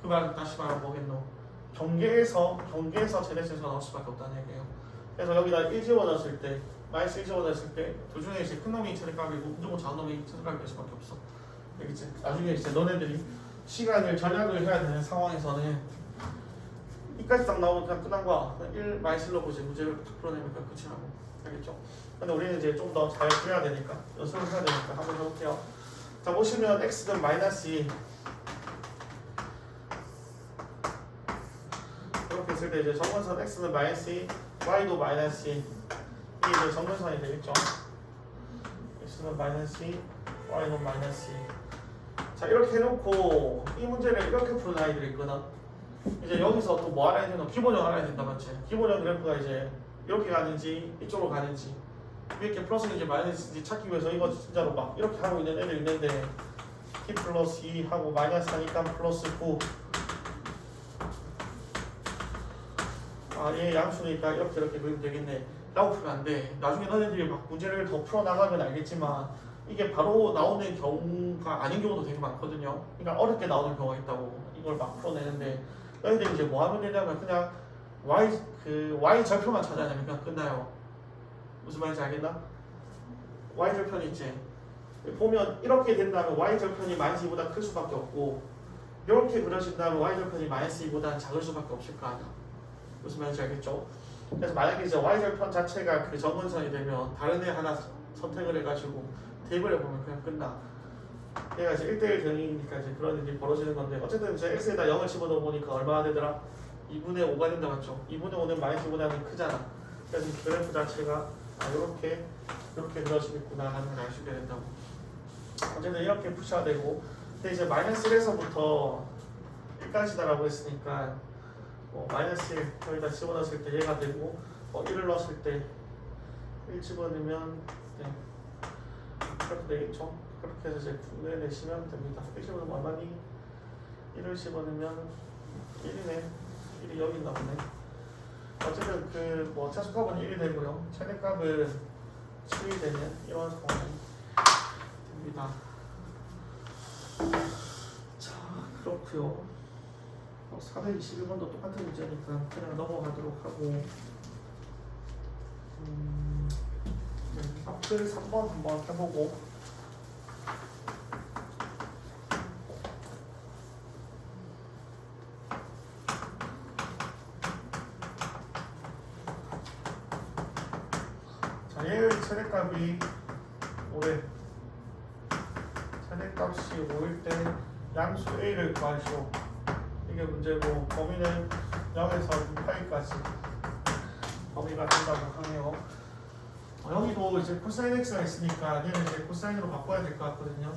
그 말은 다시 말하면 뭐겠노? 경계에서 최대 최소가 나올 수밖에 없다는 얘기예요. 그래서 여기다 1 집어넣었을 때, 마이너스 1 집어넣었을 때, 둘 중에 이제 큰 놈이 최대값이고 무조건 작은 놈이 최대값이 될 수밖에 없어. 알겠지? 나중에 이제 너네들이 시간을 절약을 해야 되는 상황에서는 이까지 딱 나오면 그냥 끝난 거야. 1 마이너스 1로 보지 문제를 풀어내면 그냥 끝이라고. 알겠죠? 근데 우리는 이제 좀 더 잘 그려야 되니까, 연습을 해야 되니까 한번 해볼게요. 자, 보시면 x는 마이너스 2 이렇게 했을 때 이제 정근선 x는 마이너스 2, y도 마이너스 2 이게 이제 정근선이 되겠죠? x는 마이너스 2, y는 마이너스 2. 자, 이렇게 해놓고 이 문제를 이렇게 푸는 아이들이 있거든. 이제 여기서 또 뭐 알아야 되나? 기본형 알아야 된다 맞지? 기본형 그래프가 이제 이렇게 가는지 이쪽으로 가는지 이렇게 플러스인지 마이너스인지 찾기 위해서 이거 진짜로 막 이렇게 하고 있는 애들 있는데 t 플러스 2 하고 마이너스 하니까 플러스 9 얘 양수니까 이렇게 그리면 되겠네 라고 풀면 안 돼. 나중에 너네들이 막 문제를 더 풀어나가면 알겠지만 이게 바로 나오는 경우가 아닌 경우도 되게 많거든요. 그러니까 어렵게 나오는 경우가 있다고. 이걸 막 풀어내는데 너희들이 이제 뭐 하면 되냐면 그냥 y 절표만 찾아내면 그냥 끝나요. 무슨 말인지 알겠나? y 절편이 있지. 보면 이렇게 된다면 y 절편이 마이너스 2보다 클 수밖에 없고 이렇게 그려진다면 y 절편이 마이너스 2보다 작을 수밖에 없을 거 아니야. 무슨 말인지 알겠죠? 그래서 만약에 이제 y 절편 자체가 그 정근선이 되면 다른 애 하나 선택을 해가지고 대입을 해보면 그냥 끝나. 얘가 이제 1대1 대응이니까 이제 그런 일이 벌어지는 건데 어쨌든 이제 x에다 0을 집어넣어 보니까 얼마나 되더라? 2분의 5가 된다 맞죠? 2분의 5는 마이너스 2보다는 크잖아. 그래서 이 그래프 자체가 이렇게 그려지겠구나 하는 걸 알 수 있게 된다고. 어쨌든 이렇게 푸셔야 되고, 근데 이제 마이너스 1에서부터 1까지다라고 했으니까 마이너스 1 여기다 집어넣었을 때 얘가 되고 1을 넣었을 때 1 집어넣으면 네. 그렇게 되겠죠. 그렇게 해서 이제 구해내시면 됩니다. 1 집어넣으면 얼마니? 1을 집어넣으면 1이네. 1이 여기 있나 보네. 어쨌든 그 차수값은 1이 되고요. 최대값은 7이 되면 이런 상황이 됩니다. 자, 그렇고요. 421번도 똑같은 문제니까 그냥 넘어가도록 하고 앞글 3번 한번 해보고 자, 얘의 최대값이 5래. 최대값이 5일 때 양수 A를 구하시오. 이게 문제고 범위는 0에서 6파이까지 범위가 된다고 하네요. 여기도 이제 코사인 x가 있으니까 얘는 이제 코사인으로 바꿔야 될 것 같거든요.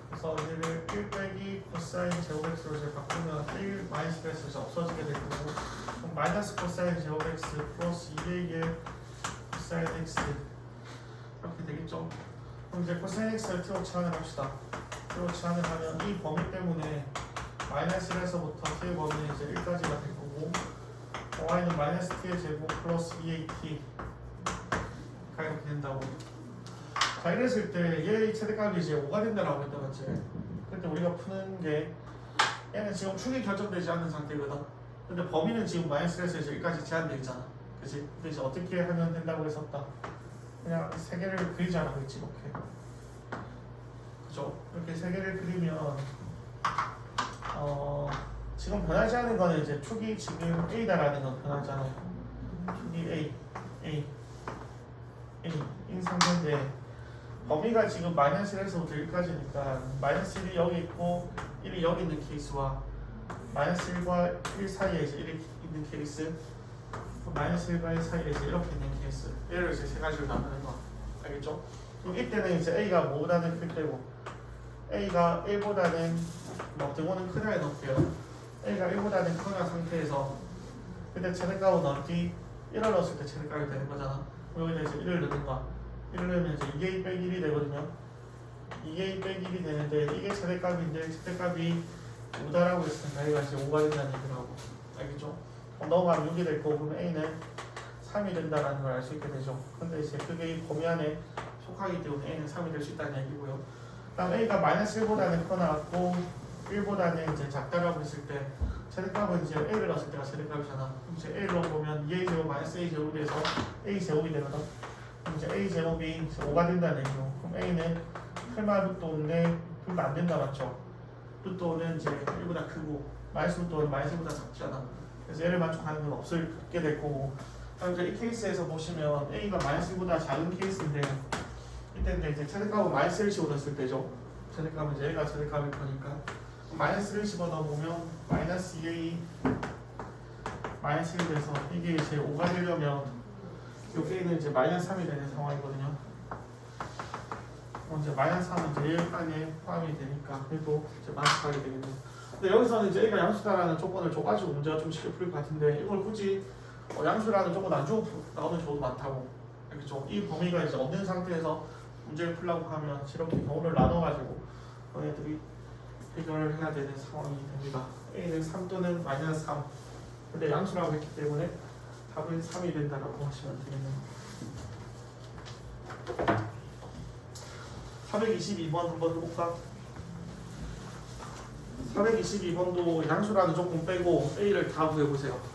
그래서 얘를 1 빼기 코사인 제곱 x로 이제 바꾸면 1 마이너스 x 이제 없어지게 될 거고, 그럼 마이너스 코사인 제곱 x 플러스 2의 1 코사인 x 이렇게 되겠죠. 그럼 이제 코사인 x를 t로 치환을 합시다. t로 치환을 하면 이 범위 때문에 마이너스 1에서부터 t의 범위는 이제 1까지가 될 거고, y는 마이너스 t의 제곱 플러스 2의 t 가 이렇게 된다고. 자, 이랬을 때 얘의 최대값이 이제 5가 된다라고 했다 맞지? 근데 우리가 푸는 게 얘는 지금 축이 결정되지 않는 상태거든. 근데 범위는 지금 마이너스 1에서 이제 1까지 제한되어 있잖아. 그치? 근데 이제 어떻게 하면 된다고 했었다. 그냥 세 개를 그리자라고 했지 이렇게. 그죠? 이렇게 세 개를 그리면 지금 변하지 않은 거는 이제 축이 지금 A다라는 건 변하잖아요. 축이 A인 상태인데 범위가 지금 마이너스 1에서부터 1까지니까 마이너스 1이 여기 있고 1이 여기 있는 케이스와 마이너스 1과 1 사이에 이제 1이 있는 케이스, 마이너스 1과 1 사이에 이제 이렇게 있는 케이스, 얘를 이제 세 가지로 나누는 거 알겠죠? 그럼 이때는 이제 A가 뭐보다는 클 때고 A가 1보다는 등호는 크다에 넣을게요. A가 1보다는 크다 상태에서 그때 최대값은 어디 1을 넣었을 때 최대값이 되는 거잖아. 여기다 이제 1을 넣는 거야. 1을 넣으면 이제 2a 빼기 1이 되거든요. 2a 빼기 1이 되는데 이게 최대값인데 최대값이 5다라고 했으니까 여기가 이제 5가 된다는 얘기라고. 알겠죠? 넘어가면 6이 될 거고 그러면 A는 3이 된다는 걸 알 수 있게 되죠. 근데 이제 그게 이 범위 안에 속하기 때문에 A는 3이 될 수 있다는 얘기고요. 다음 A가 마이너스 1보다는 커나갔고 1보다는 이제 작다라고 했을 때 최대값은 이제 A를 넣었을 때가 최대값이잖아. 그럼 이제 A를 넣어보면 2A 제곱 마이너스 A 제곱이 돼서 A 제곱이 되거든. 그럼 이제 A 제곱이 5가 된다는 얘기고, 그럼 A는 클마 루트 5인데 그거 안 된다 맞죠? 루트 5는 이제 1보다 크고 마이너스 루트 5는 마이너스 1보다 작잖아. 그래서 얘를 만족하는 건 없게 될 거고, 그럼 이제 이 케이스에서 보시면 A가 마이너스 1보다 작은 케이스인데 이때는 이제 최대값은 마이너스 1 집어넣었을 때죠. 최대값은 이제 A가 최대값일 거니까 마이너스 1 집어넣으면 마이너스 2a 마이너스 1 돼서 이게 이제 5가 되려면 여기는 이제 마이너스 3이 되는 상황이거든요. 이제 마이너스 3은 이제 1 안에 포함이 되니까 그래도 이제 만족하게 되겠네요. 근데 여기서는 이제 A가 양수다라는 조건을 줘가지고 문제가 좀 쉽게 풀릴 것 같은데 이걸 굳이 양수라는 조건 안 주고 나오는 경우도 많다고. 알겠죠? 이 범위가 이제 없는 상태에서 문제를 풀려고 하면 이렇게 경우를 나눠가지고 너네들이 해결을 해야 되는 상황이 됩니다. A는 3 또는 마이너스 3. 근데 양수라고 했기 때문에 답은 3이 된다라고 하시면 되겠네요. 422번 한번 해볼까? 422번도 양수라는 조건 빼고 A를 다 구해보세요.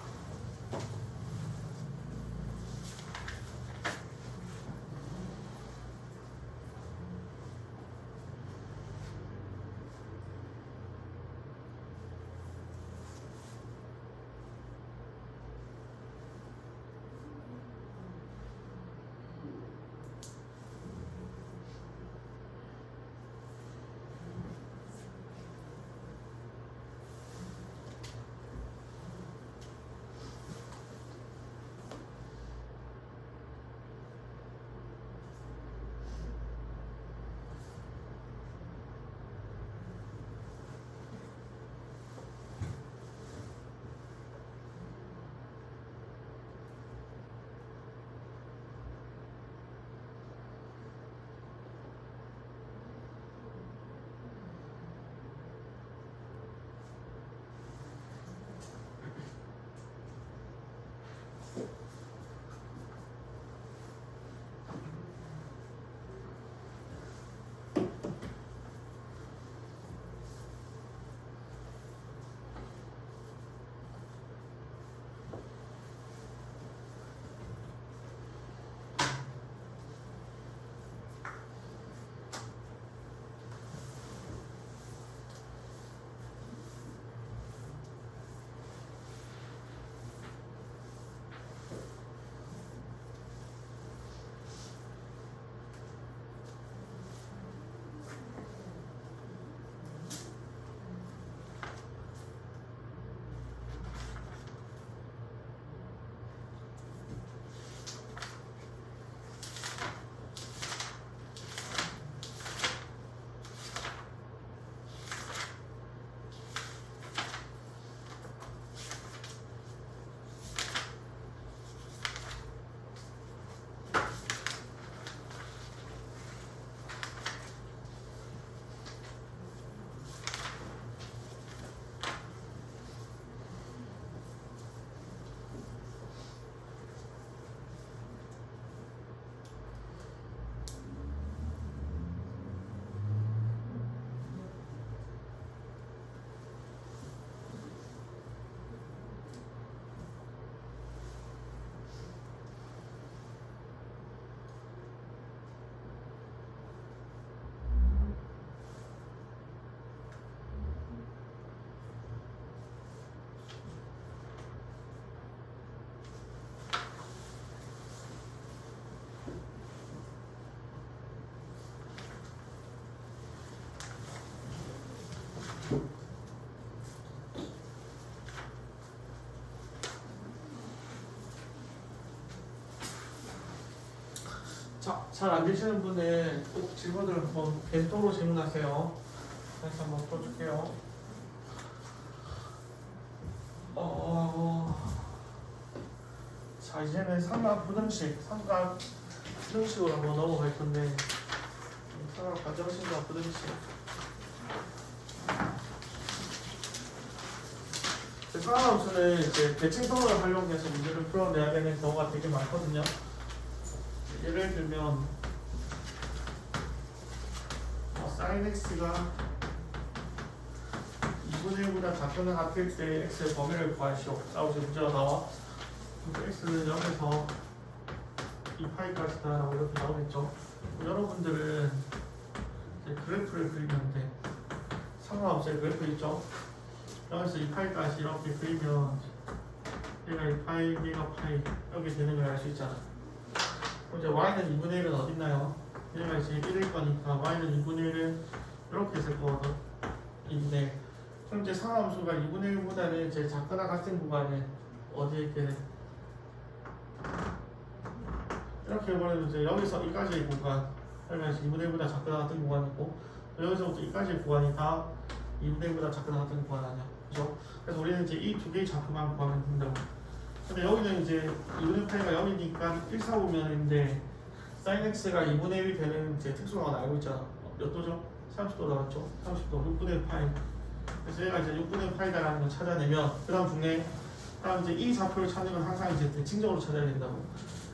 자, 잘 안 되시는 분은 꼭 질문을 한번 벤토로 질문하세요. 다시 한번 풀어줄게요. 자, 이제는 삼각 부등식으로 한번 넘어갈 건데, 삼각 가정식과 부등식. 상하함수는 이제 대칭성을 활용해서 문제를 풀어내야 되는 경우가 되게 많거든요. 예를 들면 sin x가 2분의 1보다 작거나 같을 때 x의 범위를 구하시오. 라고 문제가 나와. x는 0에서 2파이까지다 라고 이렇게 나오겠죠. 여러분들은 이제 그래프를 그리면 돼. 상하함수의 그래프 있죠. 0에서 2파이까지 이렇게 그리면 얘가 2파이, 얘가 파이 이렇게 되는 걸 알 수 있잖아. 이제 y는 2분의 1은 어딨나요? 얘가 이제 1일 거니까 y는 2분의 1은 이렇게 있을 거거든. 2분의 1. 그럼 이제 상하함수가 2분의 1보다는 이제 작거나 같은 구간은 어디에 있게 돼? 이렇게 해버리면 이제 여기서 이까지의 구간, 그러면 2분의 1보다 작거나 같은 구간이고, 여기서부터 이까지의 구간이 다 2분의 1보다 작거나 같은 구간 아니야. 그죠? 그래서 우리는 이제 이 두 개의 좌표만 구하면 된다고. 근데 여기는 이제 2분의 파이가 0이니까 1, 4, 5면인데 sin x가 2분의 1이 되는 이제 특수가 알고 있잖아. 몇 도죠? 30도 나왔죠? 30도, 6분의 파이. 그래서 얘가 이제 6분의 파이다라는 걸 찾아내면 그 다음 이제 이 좌표를 찾는 건 항상 이제 대칭적으로 찾아야 된다고.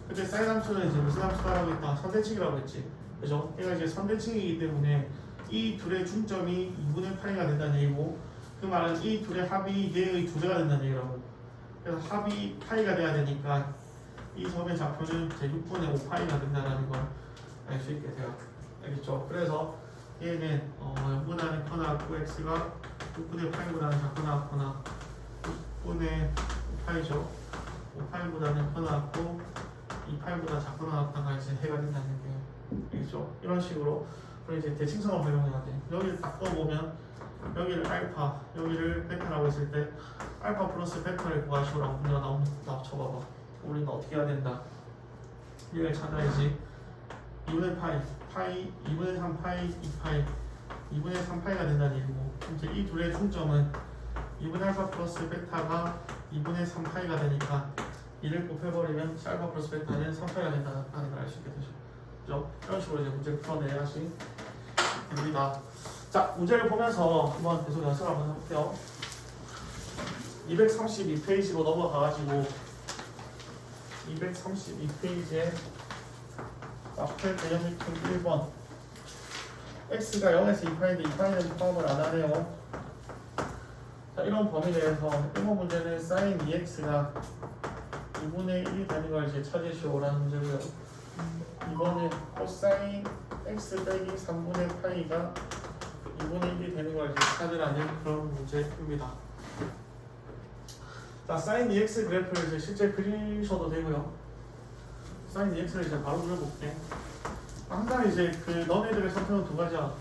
근데 sin 함수는 이제 무슨 함수라고 했다? 선대칭이라고 했지. 그죠? 얘가 이제 선대칭이기 때문에 이 둘의 중점이 2분의 파이가 된다는 얘기고, 그 말은 이 둘의 합이 얘의 두 배가 된다는 얘기라고. 그래서 합이 파이가 돼야 되니까 이 점의 좌표는 제 6분의 5파이가 된다는 걸 알 수 있게 돼요. 알겠죠? 그래서 얘는 0보다는 커나 9x가 6분의 파이보다는 작거나 같거나 6분의 5파이죠. 5파이보다는 커나 같고 2파이보다 작거나 같다가 이제 해가 된다는 얘기예요. 알겠죠? 이런 식으로 그리고 이제 대칭성을 활용해야 돼. 여기를 딱 떠보면 여기를 알파, 여기를 베타라고 했을 때 알파 플러스 베타를 구하시오라고 문제가 나옵니다. 쳐봐봐. 우리는 어떻게 해야 된다? 얘를 찾아야지. 2분의 파이, 2분의 3파이, 2파이, 2분의 3파이가 된다는 얘기고, 이제 이 둘의 중점은 2분의 알파 플러스 베타가 2분의 3파이가 되니까 이를 곱해버리면 알파 플러스 베타는 3파이가 된다는 걸 알 수 있게 되죠. 그죠? 이런 식으로 이제 문제를 풀어내야지 됩니다. 자, 문제를 보면서 한번 계속 연습을 한번 해볼게요. 232페이지로 넘어가가지고 232페이지에 마플 개념 미팅 1번 x가 0에서 2파인데 2파이는 포함을 안 하네요. 자, 이런 범위 내에서 1번 문제는 sin 2x가 2분의 1이 되는 걸 이제 찾으시오라는 문제고요. 이번은 코사인 x 빼기 3분의 파이가 2분의 1이 되는 걸 이제 찾으라는 그런 문제입니다. 자, sin 2x 그래프를 이제 실제 그리셔도 되고요. sin 2x를 이제 바로 그려볼게. 항상 이제 그 너네들의 선택은 두 가지야.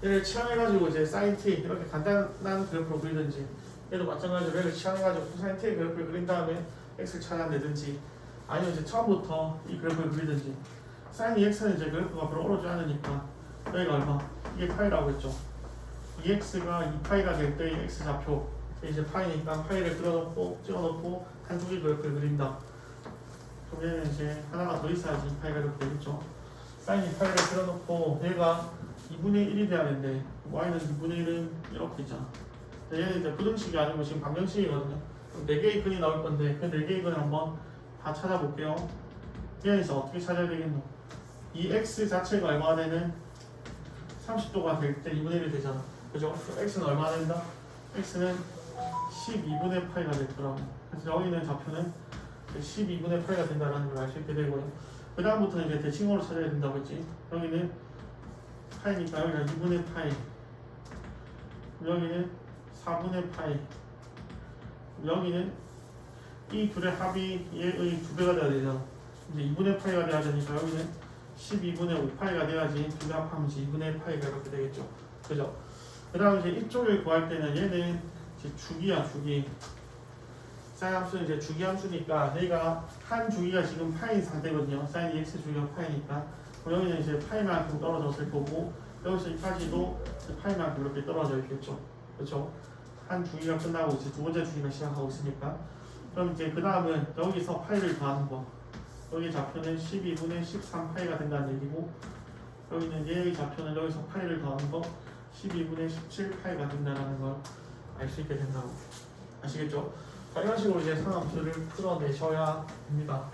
얘를 취향해가지고 이제 sin t 이렇게 간단한 그래프로 그리든지, 얘도 마찬가지로 얘를 취향해가지고 sin t의 그래프를 그린 다음에 x를 찾아내든지, 아니면 이제 처음부터 이 그래프를 그리든지. sin 2x는 이제 그래프가 별로 오르지 않으니까 여기가 얼마? 이게 파이라고 했죠. 2x가 2파이가 될 때의 x 좌표, 이제 파이니까 파이를 그려놓고 찍어놓고 한 두 개 그래프를 그린다. 그럼 얘는 이제 하나가 더 있어야지 2파이가 이렇게 되겠죠. sin 2파이를 그려놓고 얘가 2분의 1이 돼야 되는데 y는 2분의 1은 이렇게 있잖아. 얘는 이제 부등식이 아니고 지금 방정식이거든요. 그럼 4개의 근이 나올 건데 그 4개의 근을 한번 다 찾아볼게요. 얘에서 어떻게 찾아야 되겠노? 이 x 자체가 얼마가 되는 30도가 될 때 2분의 1이 되잖아. 그죠? 그럼 x는 얼마나 된다? x는 12분의 파이가 될 거라고. 그래서 여기 있는 좌표는 12분의 파이가 된다는 걸 알 수 있게 되고요. 그 다음부터는 이제 대칭으로 찾아야 된다고 했지. 여기는 파이니까 여기가 2분의 파이, 여기는 4분의 파이, 여기는 이 둘의 합이 얘의 2배가 돼야 되잖아. 이제 2분의 파이가 돼야 되니까 여기는 12분의 5파이가 돼야지 두 개 합하면 2분의 파이가 이렇게 되겠죠. 그죠? 그 다음 이제 이쪽을 구할 때는 얘는 이제 주기야, 주기. 사인 함수는 이제 주기 함수니까 얘가 한 주기가 지금 파이 상태거든요. 사인 2x 주기가 파이니까. 그럼 여기는 이제 파이만큼 떨어졌을 거고, 여기서 여기까지도 파이만큼 이렇게 떨어져 있겠죠. 그렇죠? 한 주기가 끝나고 이제 두 번째 주기가 시작하고 있으니까. 그럼 이제 그 다음은 여기서 파이를 더하는 거. 여기 좌표는 12분의 13파이가 된다는 얘기고, 여기는 얘의 좌표는 여기서 파이를 더하는 거 12분의 17파이가 된다는 걸 알 수 있게 된다고. 아시겠죠? 자, 이런 식으로 이제 상함수를 풀어내셔야 됩니다.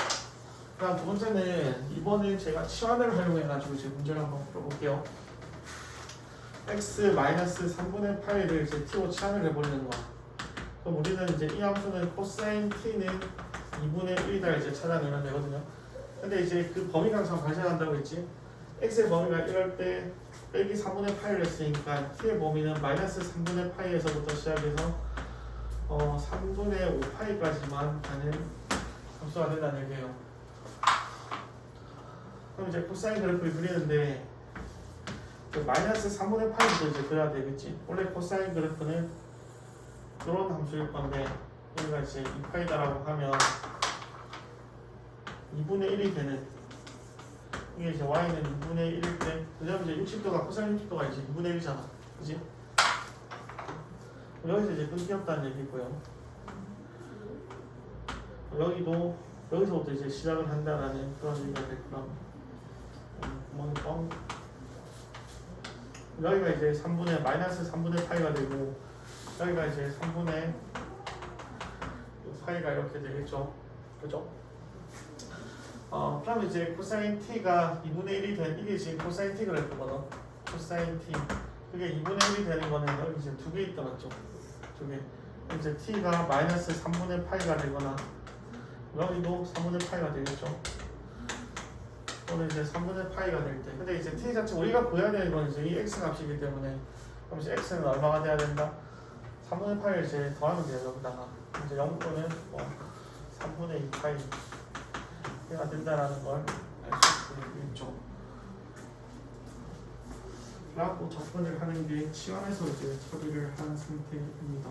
그다음 두 번째는 이번에 제가 치환을 활용해가지고 이제 문제를 한번 풀어볼게요. x-3분의 파이를 이제 t로 치환을 해버리는 거. 그럼 우리는 이제 이 함수는 코사인 t는 2분의 1이다 이제 찾아내면 되거든요. 근데 이제 그 범위가 항상 발생한다고 했지. x의 범위가 이럴 때 빼기 3분의 파이를 했으니까 t의 범위는 마이너스 3분의 파이에서부터 시작해서 3분의 5파이까지만 가는 함수가 된다는 얘기예요. 그럼 이제 코사인 그래프를 그리는데 마이너스 3분의 파이부터 이제 그려야 되겠지. 원래 코사인 그래프는 이런 함수일 건데 우리가 이제 2파이다라고 하면 2분의 1이 되는, 이게 이제 y는 2분의 1일 때, 그다음에 이제 60도가 코사인 60도가 이제 2분의 1이잖아. 그지? 여기서 이제 끊기 없다는 얘기고요. 여기도 여기서부터 이제 시작을 한다라는 그런 얘기가 될 거라고. 여기가 이제 3분의 마이너스 3분의 파이가 되고, 여기가 이제 3분의 파이가 이렇게 되겠죠. 그죠? 그럼 이제 코사인 t가 2분의 1이 된, 이게 지금 코사인 t 그래프거든. 코사인 t. 그게 2분의 1이 되는 거는 여기 이제 두 개 있다 맞죠? 두 개. 이제 t가 마이너스 3분의 파이가 되거나, 여기도 3분의 파이가 되겠죠. 또는 이제 3분의 파이가 될 때. 근데 이제 t 자체 우리가 구해야 되는 건 이제 이 x 값이기 때문에, 그럼 이제 x는 얼마가 돼야 된다? 3분의 파이를 이제 더하면 돼요. 여기다가 이제 0 또는 3분의 2파이가 된다라는 걸 알 수 있겠죠. 라고 접근을 하는 게 치환해서 이제 처리를 한 상태입니다.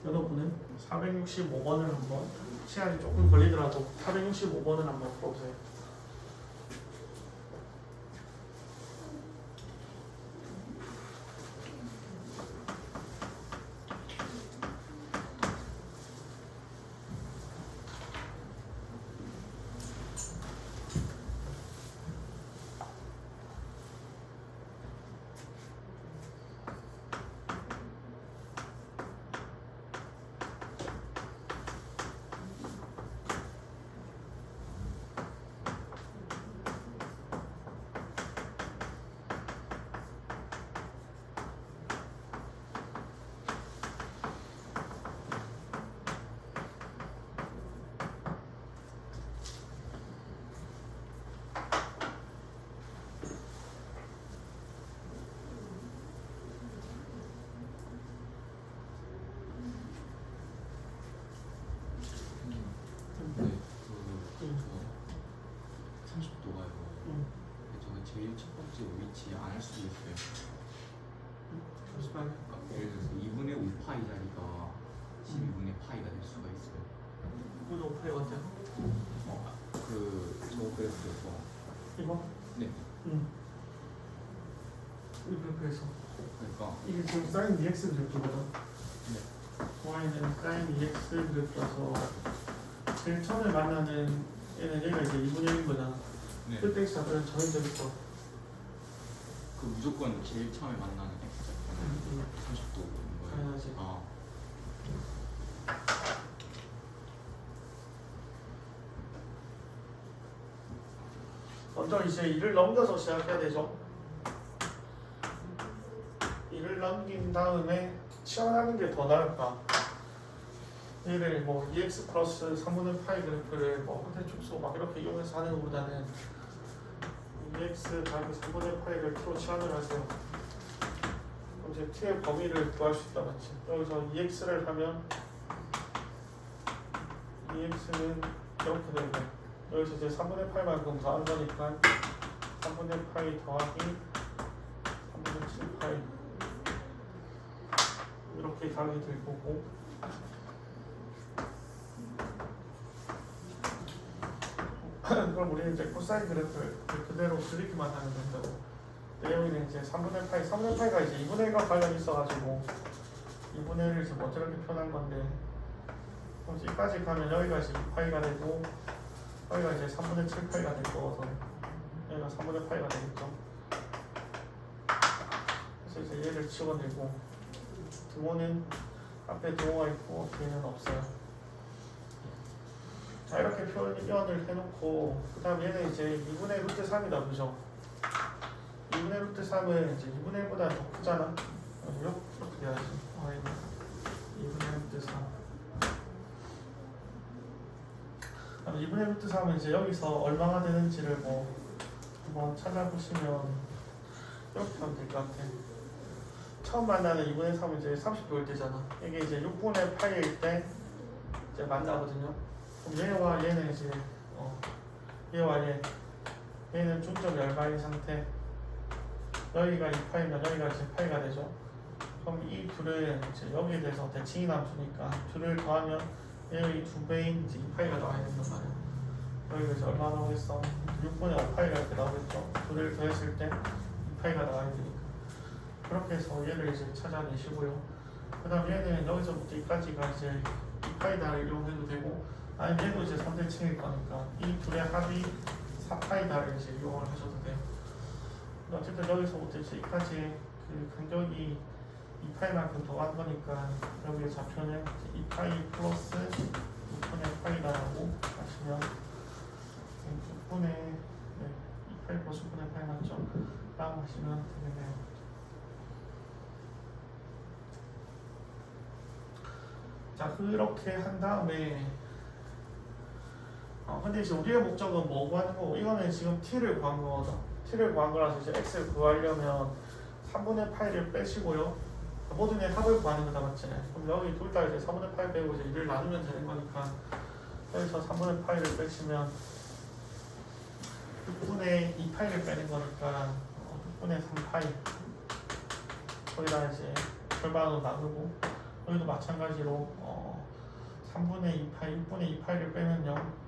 여러분은 465번을 한번, 시간이 조금 걸리더라도 465번을 한번 풀어보세요. 위치 안 할 수도 있어요. 잠시만요. 그러니까 예를 들어서 2분의 5파이 자리가 12분의 파이가 될 수가 있어요. 이거 오프레 어때요? 저 그래프에서 이거? 네. 이 그래프에서 그러니까 이게 지금 사인 EX 그래프거든. 네. Y는 사인 EX 그래프라서 제일 처음에 만나는 얘는 얘가 이제 2분의 1인 거잖아. 네. 그때 잡으면 정해져 있어. 그 무조건 제일 처음에 만나는 X좌표는 30도인 거예요. 당연하지. 아. 먼저 이제 2를 넘겨서 시작해야 되죠. 2를 넘긴 다음에 치환하는 게 더 나을까? 얘를 뭐 2x 플러스 3분의 파이 그래프를 뭐 확대 축소 막 이렇게 이용해서 하는 것보다는 2x 더하기 3분의 파이를 t로 치환을 하세요. 그럼 이제 t의 범위를 구할 수 있다 맞지? 여기서 2x를 하면 2x는 이렇게 되는 거야. 여기서 이제 3분의 파이만큼 더한 거니까 3분의 파이 더하기 3분의 7 파이 이렇게 가게 될 거고, 그럼 우리는 이제 코사인 그래프를 그대로 그리기만 하면 된다고. 내용이는 이제 3분의 파이가 이제 2분의 1과 관련이 있어가지고 2분의 1을 이제 먼저 이렇게 표현한 건데, 그럼 여기까지 가면 여기가 이제 2파이가 되고 여기가 이제 3분의 7파이가 될 거거든. 여기가 3분의 파이가 되겠죠. 그래서 이제 얘를 치워내고 등호는 앞에 등호가 있고 뒤에는 없어요. 자, 이렇게 표현을 해놓고 그 다음 얘는 이제 2분의 루트 3이다 그죠? 2분의 루트 3은 이제 2분의 1보다 더 크잖아. 이렇게 돼야지. 2분의 루트 3. 2분의 루트 3은 이제 여기서 얼마가 되는지를 뭐 한번 찾아보시면 이렇게 하면 될 것 같아. 처음 만나는 2분의 3은 이제 30도일 때잖아. 이게 이제 6분의 8일 때 이제 만나거든요. 그럼 얘와 얘는 이제 얘와 얘는 중점이 얼마인 상태. 여기가 2파이면 여기가 이제 파이가 되죠. 그럼 이 둘은 이제 여기에 대해서 대칭이 남수니까 둘을 더하면 얘의 2배인 이제 2파이가 나와야 된단 말이야. 여기가 이제 얼마 나오겠어? 6분의 5파이가 이렇게 나오겠죠. 둘을 더했을 때 2파이가 나와야 되니까. 그렇게 해서 얘를 이제 찾아내시고요. 그 다음 얘는 여기서부터 여기까지가 이제 2파이다를 이용해도 되고, 아니면 얘도 이제 3대칭일 거니까 이 둘의 합이 4파이다를 이제 이용을 하셔도 돼요. 어쨌든 여기서부터 이제 여기까지 그 간격이 2파이만큼 더한 거니까 여기의 좌표는 2파이 플러스 6분의 파이다라고 하시면 6분의 2파이 플러스 6분의 파이 맞죠? 라고 하시면 되겠네요. 자, 그렇게 한 다음에 근데 이제 우리의 목적은 뭐 구하는 거고, 이거는 지금 t를 구한 거거든. t를 구한 거라서 이제 x를 구하려면 3분의 파이를 빼시고요. 모든의 합을 구하는 거다 맞지? 그럼 여기 둘 다 이제 3분의 파이 빼고 이제 1을 나누면 되는 거니까 여기서 3분의 파이를 빼시면 6분의 2파이를 빼는 거니까 6분의 3파이 거기다 이제 절반으로 나누고, 여기도 마찬가지로 3분의 2파이, 6분의 2파이를 빼면요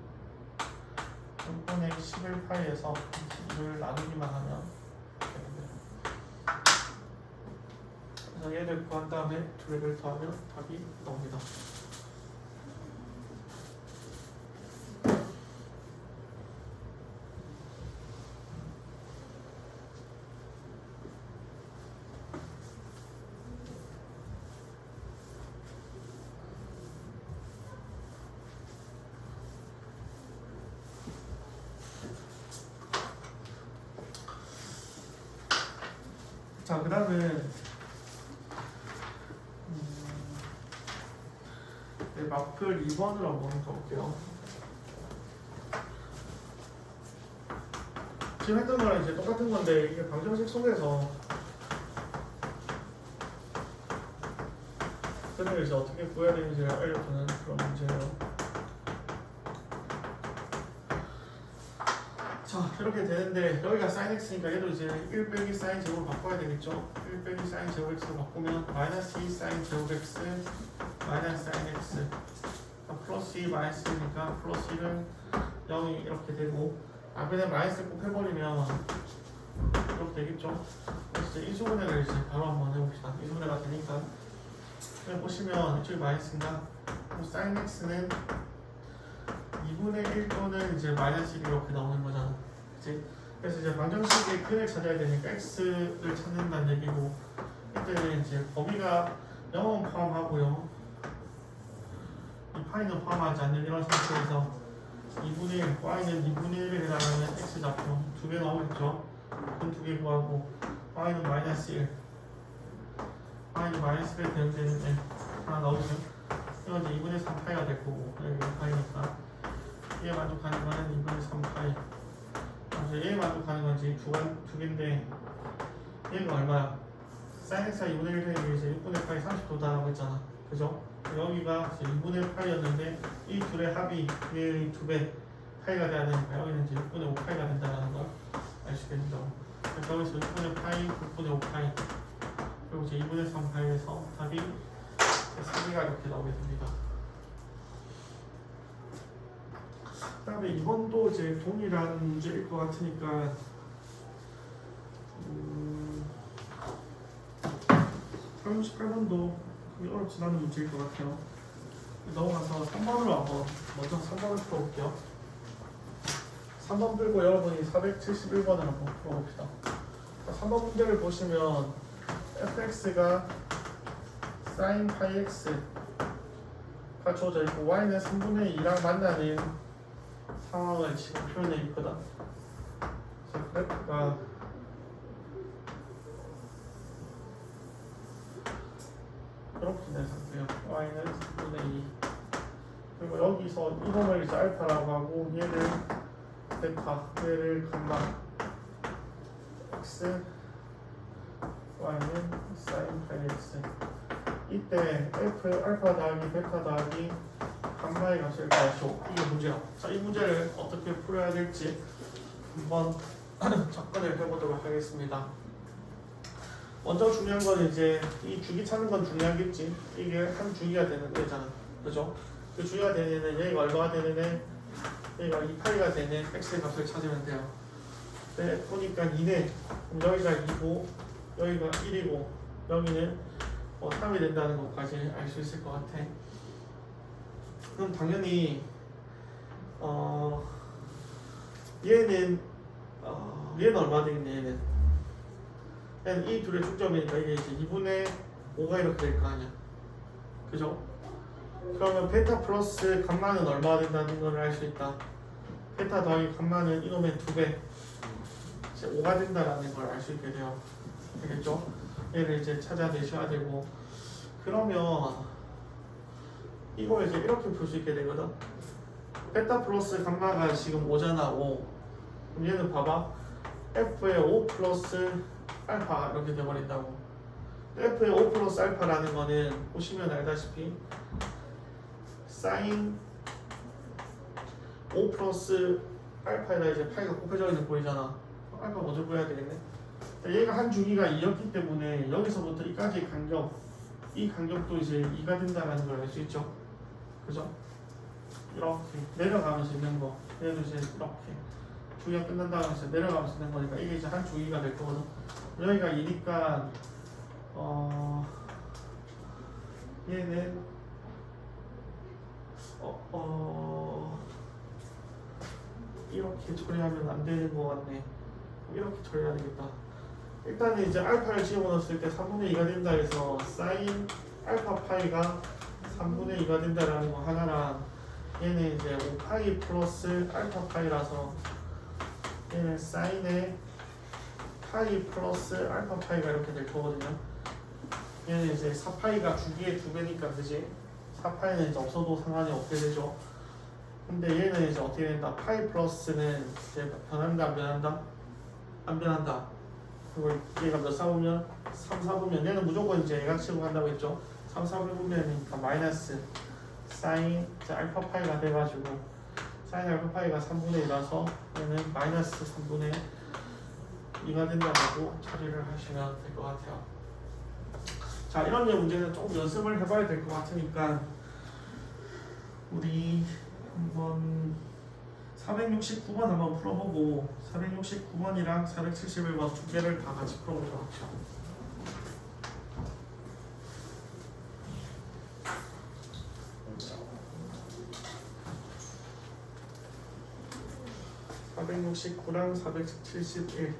6분의 11파이에서 2를 나누기만 하면 되는데요. 그래서 얘를 구한 다음에 두 개를 더하면 답이 나옵니다. 자, 그 다음에 마플 2번으로 한번 가볼게요. 지금 했던 거랑 이제 똑같은 건데 이게 방정식 속에서 그걸 이제 어떻게 구해야 되는지를 알려주는 그런 문제예요. 자 이렇게 되는데 여기가 sin x니까 얘도 이제 1 빼기 sin 제곱을 바꿔야 되겠죠. 1 빼기 sin 제곱 x로 바꾸면 마이너스 2 sin 제곱 x 마이너스 sin x 플러스 2 마이너스 1이니까 플러스 1은 0이 이렇게 되고 앞에다 마이너스 꼭 해버리면 이렇게 되겠죠. 그래서 이제 이수분해를 이제 바로 한번 해봅시다. 이수분해가 되니까 그냥 보시면 이쪽이 마이너스인가 sin x는 2분의 1 또는 이제 마이너스 1 이렇게 나오는 거잖아. 그치? 그래서 이제 방정식의 근을 찾아야 되니까 x를 찾는다는 얘기고 이때는 이제 범위가 0은 포함하고요. 이 파이는 포함하지 않는 이런 상태에서 2분의 1, y는 2분의 1에 해당하는 x 좌표 2개 나오겠죠? 근 2개 구하고 y는 마이너스 1 y는 마이너스 1 되는 데는 하나 나오죠? 이건 이제 2분의 3 파이가 될 거고 여기 파이니까 얘에 만족하는 거는 2분의 3 파이 얘에 만족하는 건지 두 개인데 얘가 얼마야? sin x가 2분의 1 되는 게 이제 6분의 파이 30도다라고 했잖아 그죠? 여기가 이제 2분의 파이였는데 이 둘의 합이 얘의 2배 파이가 돼야 되니까 여기는 이제 6분의 5 파이가 된다는 걸 알 수 있겠죠. 그래서 여기서 6분의 파이, 6분의 5 파이 그리고 이제 2분의 3 파이에서 답이 3개가 이렇게 나오게 됩니다. 그 다음에 이번도 이제 동일한 문제일 것 같으니까 38번도 그게 어렵지 않은 문제일 것 같아요. 넘어가서 3번으로 한번 먼저 3번을 풀어볼게요. 3번 풀고 여러분이 471번을 한번 풀어봅시다. 3번 문제를 보시면 fx가 sin 파이 x가 주어져 있고 y는 3분의 2랑 만나는 상황을 지금 표현해 있거든. 그래서 그래프가 이렇게 된 상태예요. y는 3분의 2 그리고 여기서 이놈을 이제 알파라고 하고 얘를 베타, 얘를 감마 x y는 sin 파이 x 이때 f 알파 더하기 베타 더하기 감마의 값을 구하시오. 이게 문제야. 자, 이 문제를 어떻게 풀어야 될지 한번 접근을 해보도록 하겠습니다. 먼저 중요한 건 이제 이 주기 찾는 건 중요하겠지. 이게 한 주기가 되는 데잖아, 그죠? 그 주기가 되는 애는 얘가 얼마가 되는 애, 얘가 2파이가 되는 x의 값을 찾으면 돼요. 네, 보니까 2네. 그럼 여기가 2고 여기가 1이고 여기는 3이 된다는 것까지 알 수 있을 것 같아. 그럼 당연히 얘는 얼마 되겠네. 얘는 이 둘의 축점이니까 이게 이제 2분의 5가 이렇게 될 거 아니야, 그죠? 그러면 베타 플러스 감마는 얼마가 된다는 걸 알 수 있다. 베타 더하기 감마는 이놈의 2배 이제 5가 된다라는 걸 알 수 있게 돼요. 되겠죠? 얘를 이제 찾아내셔야 되고 그러면 이걸 이제 이렇게 풀 수 있게 되거든. 베타 플러스 감마가 지금 5잖아, 5. 그럼 얘는 봐봐. f의 5 플러스 알파 이렇게 돼버린다고. f의 5 플러스 알파라는 거는 보시면 알다시피 sin 5 플러스 알파에다 이제 파이가 곱해져 있는 꼴이잖아. 알파 먼저 구해야 되겠네. 얘가 한 주기가 2였기 때문에 여기서부터 이까지 간격, 이 간격도 이제 2가 된다는 걸 알 수 있죠. 그죠? 이렇게 내려가면서 있는 거. 얘도 이제 이렇게 주기가 끝난 다음에 이제 내려가면서 있는 거니까 이게 이제 한 주기가 될 거거든. 여기가 2니까 얘는 이렇게 처리하면 안 되는 거 같네. 이렇게 처리해야 되겠다. 일단은 이제 알파를 집어넣었을 때 3분의 2가 된다 해서 sin 알파 파이가 3분의 2가 된다라는 거 하나랑 얘는 이제 5파이 플러스 알파 파이라서 얘는 sin의 파이 플러스 알파 파이가 이렇게 될 거거든요. 얘는 이제 4파이가 주기의 2배니까 그지? 4파이는 이제 없어도 상관이 없게 되죠. 근데 얘는 이제 어떻게 된다? 파이 플러스는 이제 변한다, 안 변한다? 안 변한다. 그리고 얘가 몇 사보면 3, 4보면 얘는 무조건 이제 예각치고 간다고 했죠. 3, 4보면이니까 마이너스 사인 알파 파이가 돼가지고 사인 알파 파이가 3분의 1이라서 얘는 마이너스 3분의 2가 된다고 처리를 하시면 될 것 같아요. 자, 이런 류의 문제는 조금 연습을 해봐야 될 것 같으니까 우리 한번 469번 한번 풀어보고 469번이랑 471번 두 개를 다 같이 풀어보도록 합시다. (469랑 471)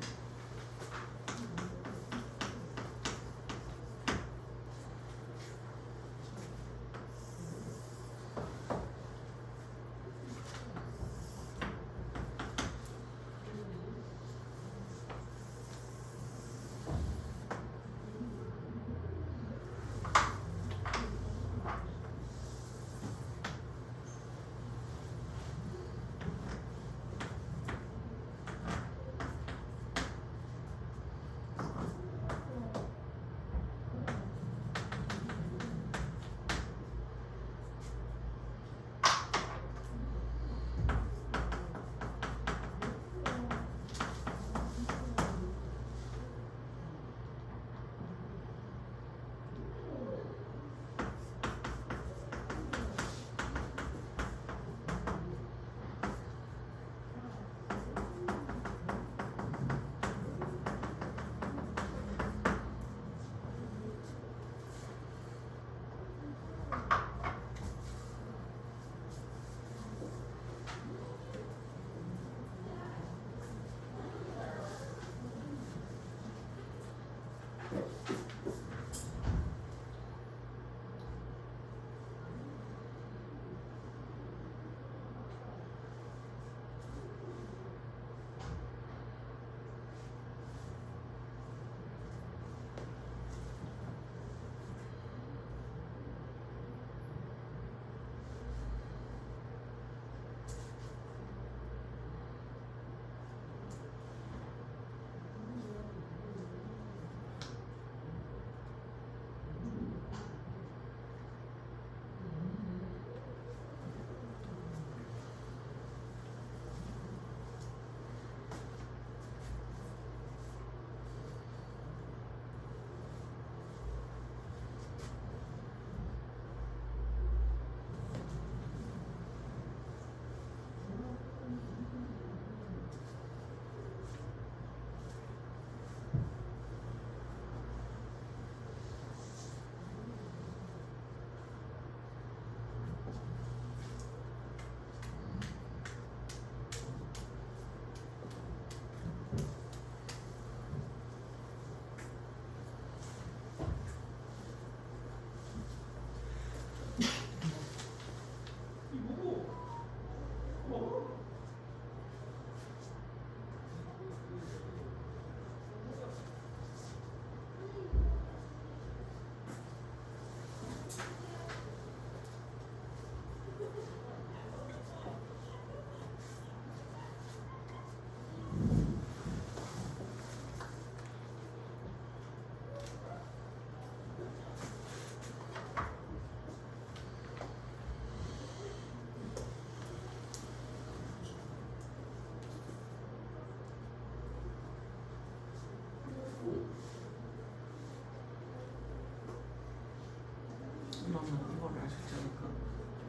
너는 이거를 알 수 있지 않을까?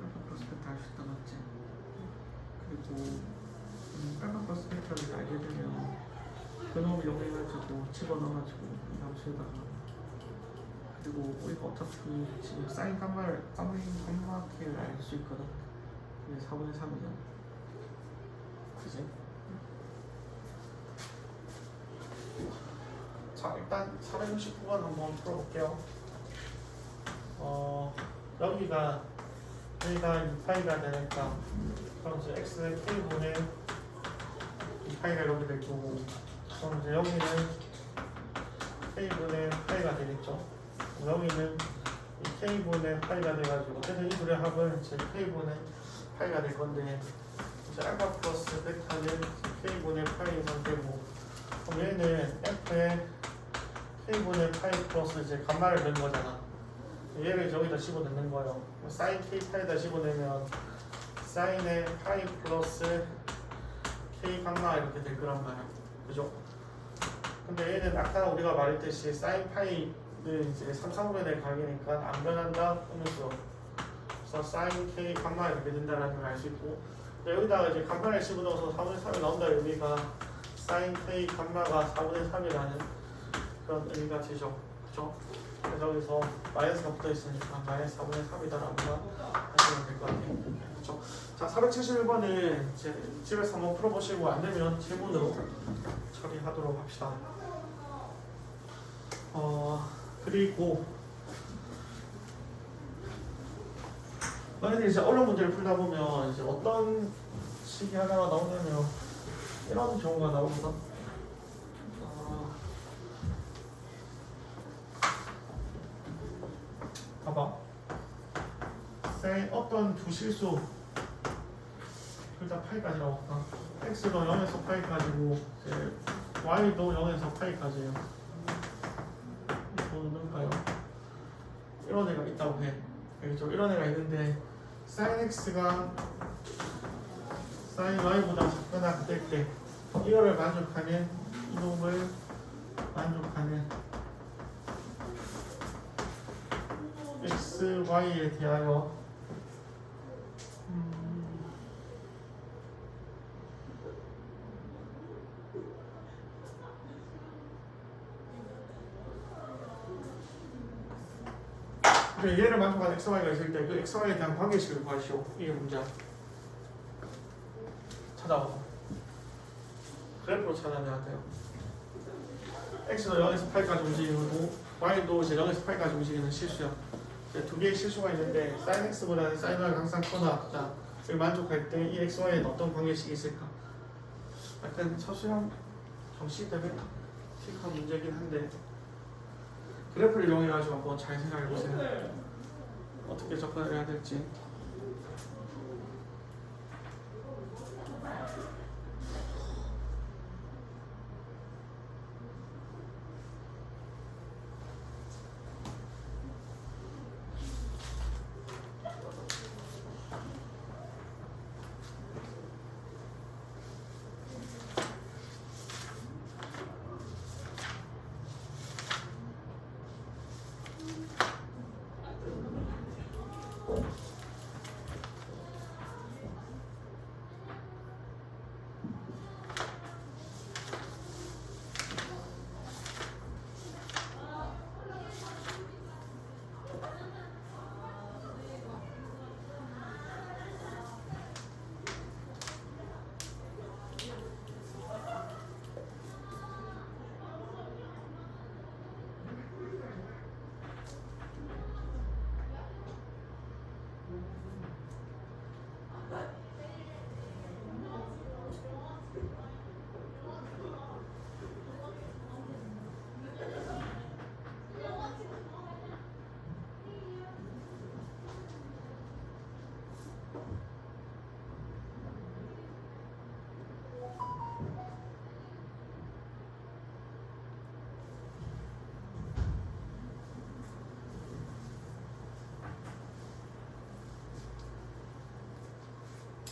알파 프로스펙트 알 수 있다 맞지? 그리고 알파 프로스펙트를 알게 되면 그놈을 이용해가지고 집어넣어가지고 함수에다가 그리고 우리가 어차피 지금 사인 감마를 알 수 있거든. 그게 4분의 3이잖아. 그지? 자, 일단 469번 한번 풀어볼게요. 여기가 2파이가 되니까 그럼 이제 x의 k분의 2파이가 이렇게 될 거고, 그럼 이제 여기는 k분의 파이가 되겠죠. 여기는 이 k분의 파이가 돼가지고 그래서 이 둘의 합은 이제 k분의 파이가 될 건데, 이제 알파 플러스 베타는 k분의 파이 상태고, 그럼 얘는 f의 k분의 파이 플러스 이제 감마를 넣은 거잖아. 얘를 저기다 집어넣는 거예요. 사인 k 파이다 집어내면 사인의 파이 플러스 k 감마 이렇게 될 거란 말이야. 그죠? 근데 얘는 아까 우리가 말했듯이 사인 파이는 이제 3, 4분의 각이니까 안 변한다 하면서 그래서 사인 k 감마 이렇게 된다는 걸 알 수 있고 여기다가 이제 간판을 집어넣어서 4분의 3이 나온다 의미가 사인 k 감마가 4분의 3이라는 그런 의미가 되죠. 그죠? 그래서 여기서 마이너스가 붙어 있으니까 마이너스 4분의 3이다라고 하시면 될 것 같아요. 그렇죠? 자, 471번은 집에서 한번 풀어보시고 안 되면 질문으로 처리하도록 합시다. 그리고 너희들이 이제 어려운 문제를 풀다 보면 이제 어떤 식이 하나가 나오냐면 이런 경우가 나오거든. 봐봐. 어떤 두 실수 둘 다 파이까지라고 할까? x도 0에서 파이까지고 이제 y도 0에서 파이까지예요. 이거 넣을까요? 이런 애가 있다고 해. 알겠죠? 이런 애가 있는데 sin x가 sin y보다 작거나 같을 때 이거를 만족하는 이놈을 만족하는 x, y에 대하여 얘를 만족하는 x, y가 있을 때 그 x, y에 대한 관계식을 구하시오. 이게 문제야. 찾아봐. 그래프로 찾아내야 돼요. x도 0에서 8까지 움직이고 y도 이제 0에서 8까지 움직이는 실수야. 두 개의 실수가 있는데 sin x보다는 sin y가 항상 커나 같다를 만족할 때 이 x, y에는 어떤 관계식이 있을까? 약간 서술형 정식 대비 틱한 문제긴 한데 그래프를 이용해가지고 한번 잘 생각해보세요. 어떻게 접근을 해야 될지.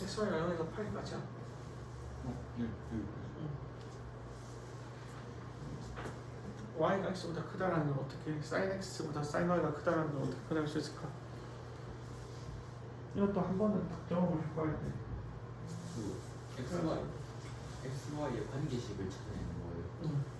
xy가 0에서 8까지야. y가 x보다 크다라는 걸 어떻게 sin x보다 sin y가 크다라는 걸 어떻게 표현할 수 있을까? 이것도 한 번은 적용을 해봐야 돼. 그 xy의 관계식을 찾아내는 거예요.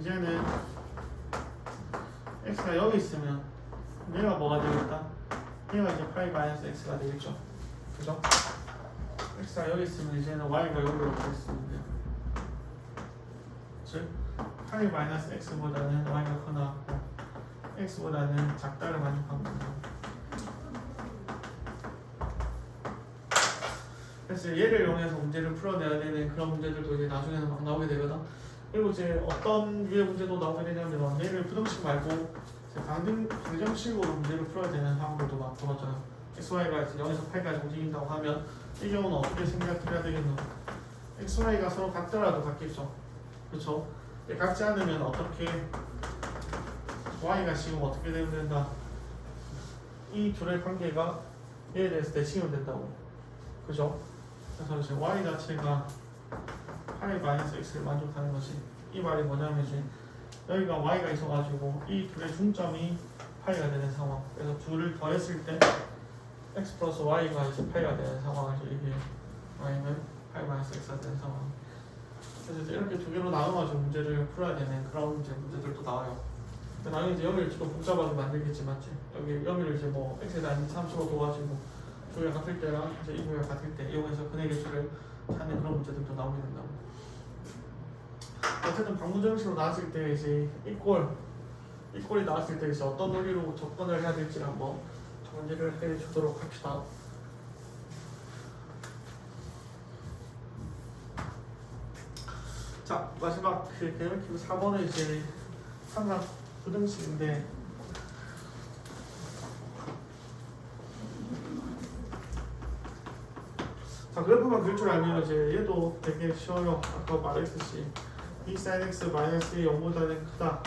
이제는 x가 여기 있으면 얘가 뭐가 되겠다? 얘가 이제 파이 마이너스 x가 되겠죠. 그죠? x가 여기 있으면 이제는 y가 여기로 가겠습니다. 즉 파이 마이너스 x보다는 y가 크나 x보다는 작다를 만족합니다. 그래서 얘를 이용해서 문제를 풀어내야 되는 그런 문제들도 이제 나중에는 막 나오게 되거든. 그리고 이제 어떤 류의 문제도 나오게 되냐면 얘를 부등식 말고 방정식으로 문제를 풀어야 되는 상황들도 막 들어왔잖아. xy가 이제 0에서 8까지 움직인다고 하면 이 경우는 어떻게 생각해야 되겠노? xy가 서로 같더라도 같겠죠. 그렇죠? 같지 않으면 어떻게 y가 지금 어떻게 되면 된다? 이 둘의 관계가 얘에 대해서 대칭이 된다고. 그죠? 그래서 이제 y 자체가 파이 마이너스 x를 만족하는 것이 이 말이 뭐냐면 이제 여기가 y가 있어가지고 이 둘의 중점이 파이가 되는 상황. 그래서 둘을 더했을 때 x 플러스 y가 이제 파이가 되는 상황을 이게 y는 파이 마이너스 x가 되는 상황. 그래서 이제 이렇게 두 개로 나눠가지고 문제를 풀어야 되는 그런 이제 문제들도 나와요. 나중에 이제 여기를 좀 복잡하게 만들겠지, 맞지? 여기를 이제 뭐 x에 대한 30로 둬가지고 두개가 같을 때랑 이제 이 두개가 같을 때 이용해서 근의 개수를 찾는 그런 문제들도 나오게 된다고. 어쨌든 방문정식으로 나왔을 때 이제 이꼴이 나왔을 때 이제 어떤 논리로 접근을 해야 될지 한번 정리를 해주도록 합시다. 자, 마지막 그 데리베티브 4번은 이제 삼각 부등식인데 자, 그래프만 그릴 줄 알면 이제 얘도 되게 쉬워요. 아까 말했듯이 b sin x 마이너스 0보다는 크다.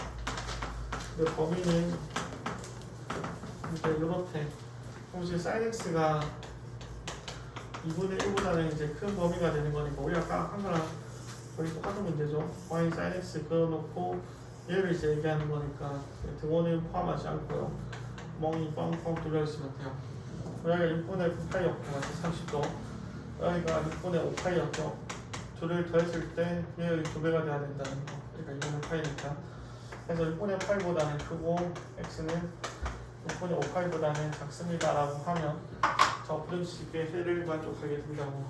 근데 범위는 이제 이렇대. 그럼 이제 sin x가 2분의 1보다는 이제 큰 범위가 되는 거니까 우리가 아까 한 거랑 거의 똑같은 문제죠. y sin x 그어놓고 얘를 이제 얘기하는 거니까 등호는 포함하지 않고요. 멍이 뻥뻥 뚫려있으면 돼요. 여기가 6분의 9파이였고 마치 30도. 여기가 6분의 5파이였죠. 둘을 더했을 때 얘의 2배가 돼야 된다는 거. 그러니까 2분의 파이니까. 그래서 6분의 8보다는 크고 x는 6분의 5파이보다는 작습니다 라고 하면 저 부등식의 해를 만족하게 된다고.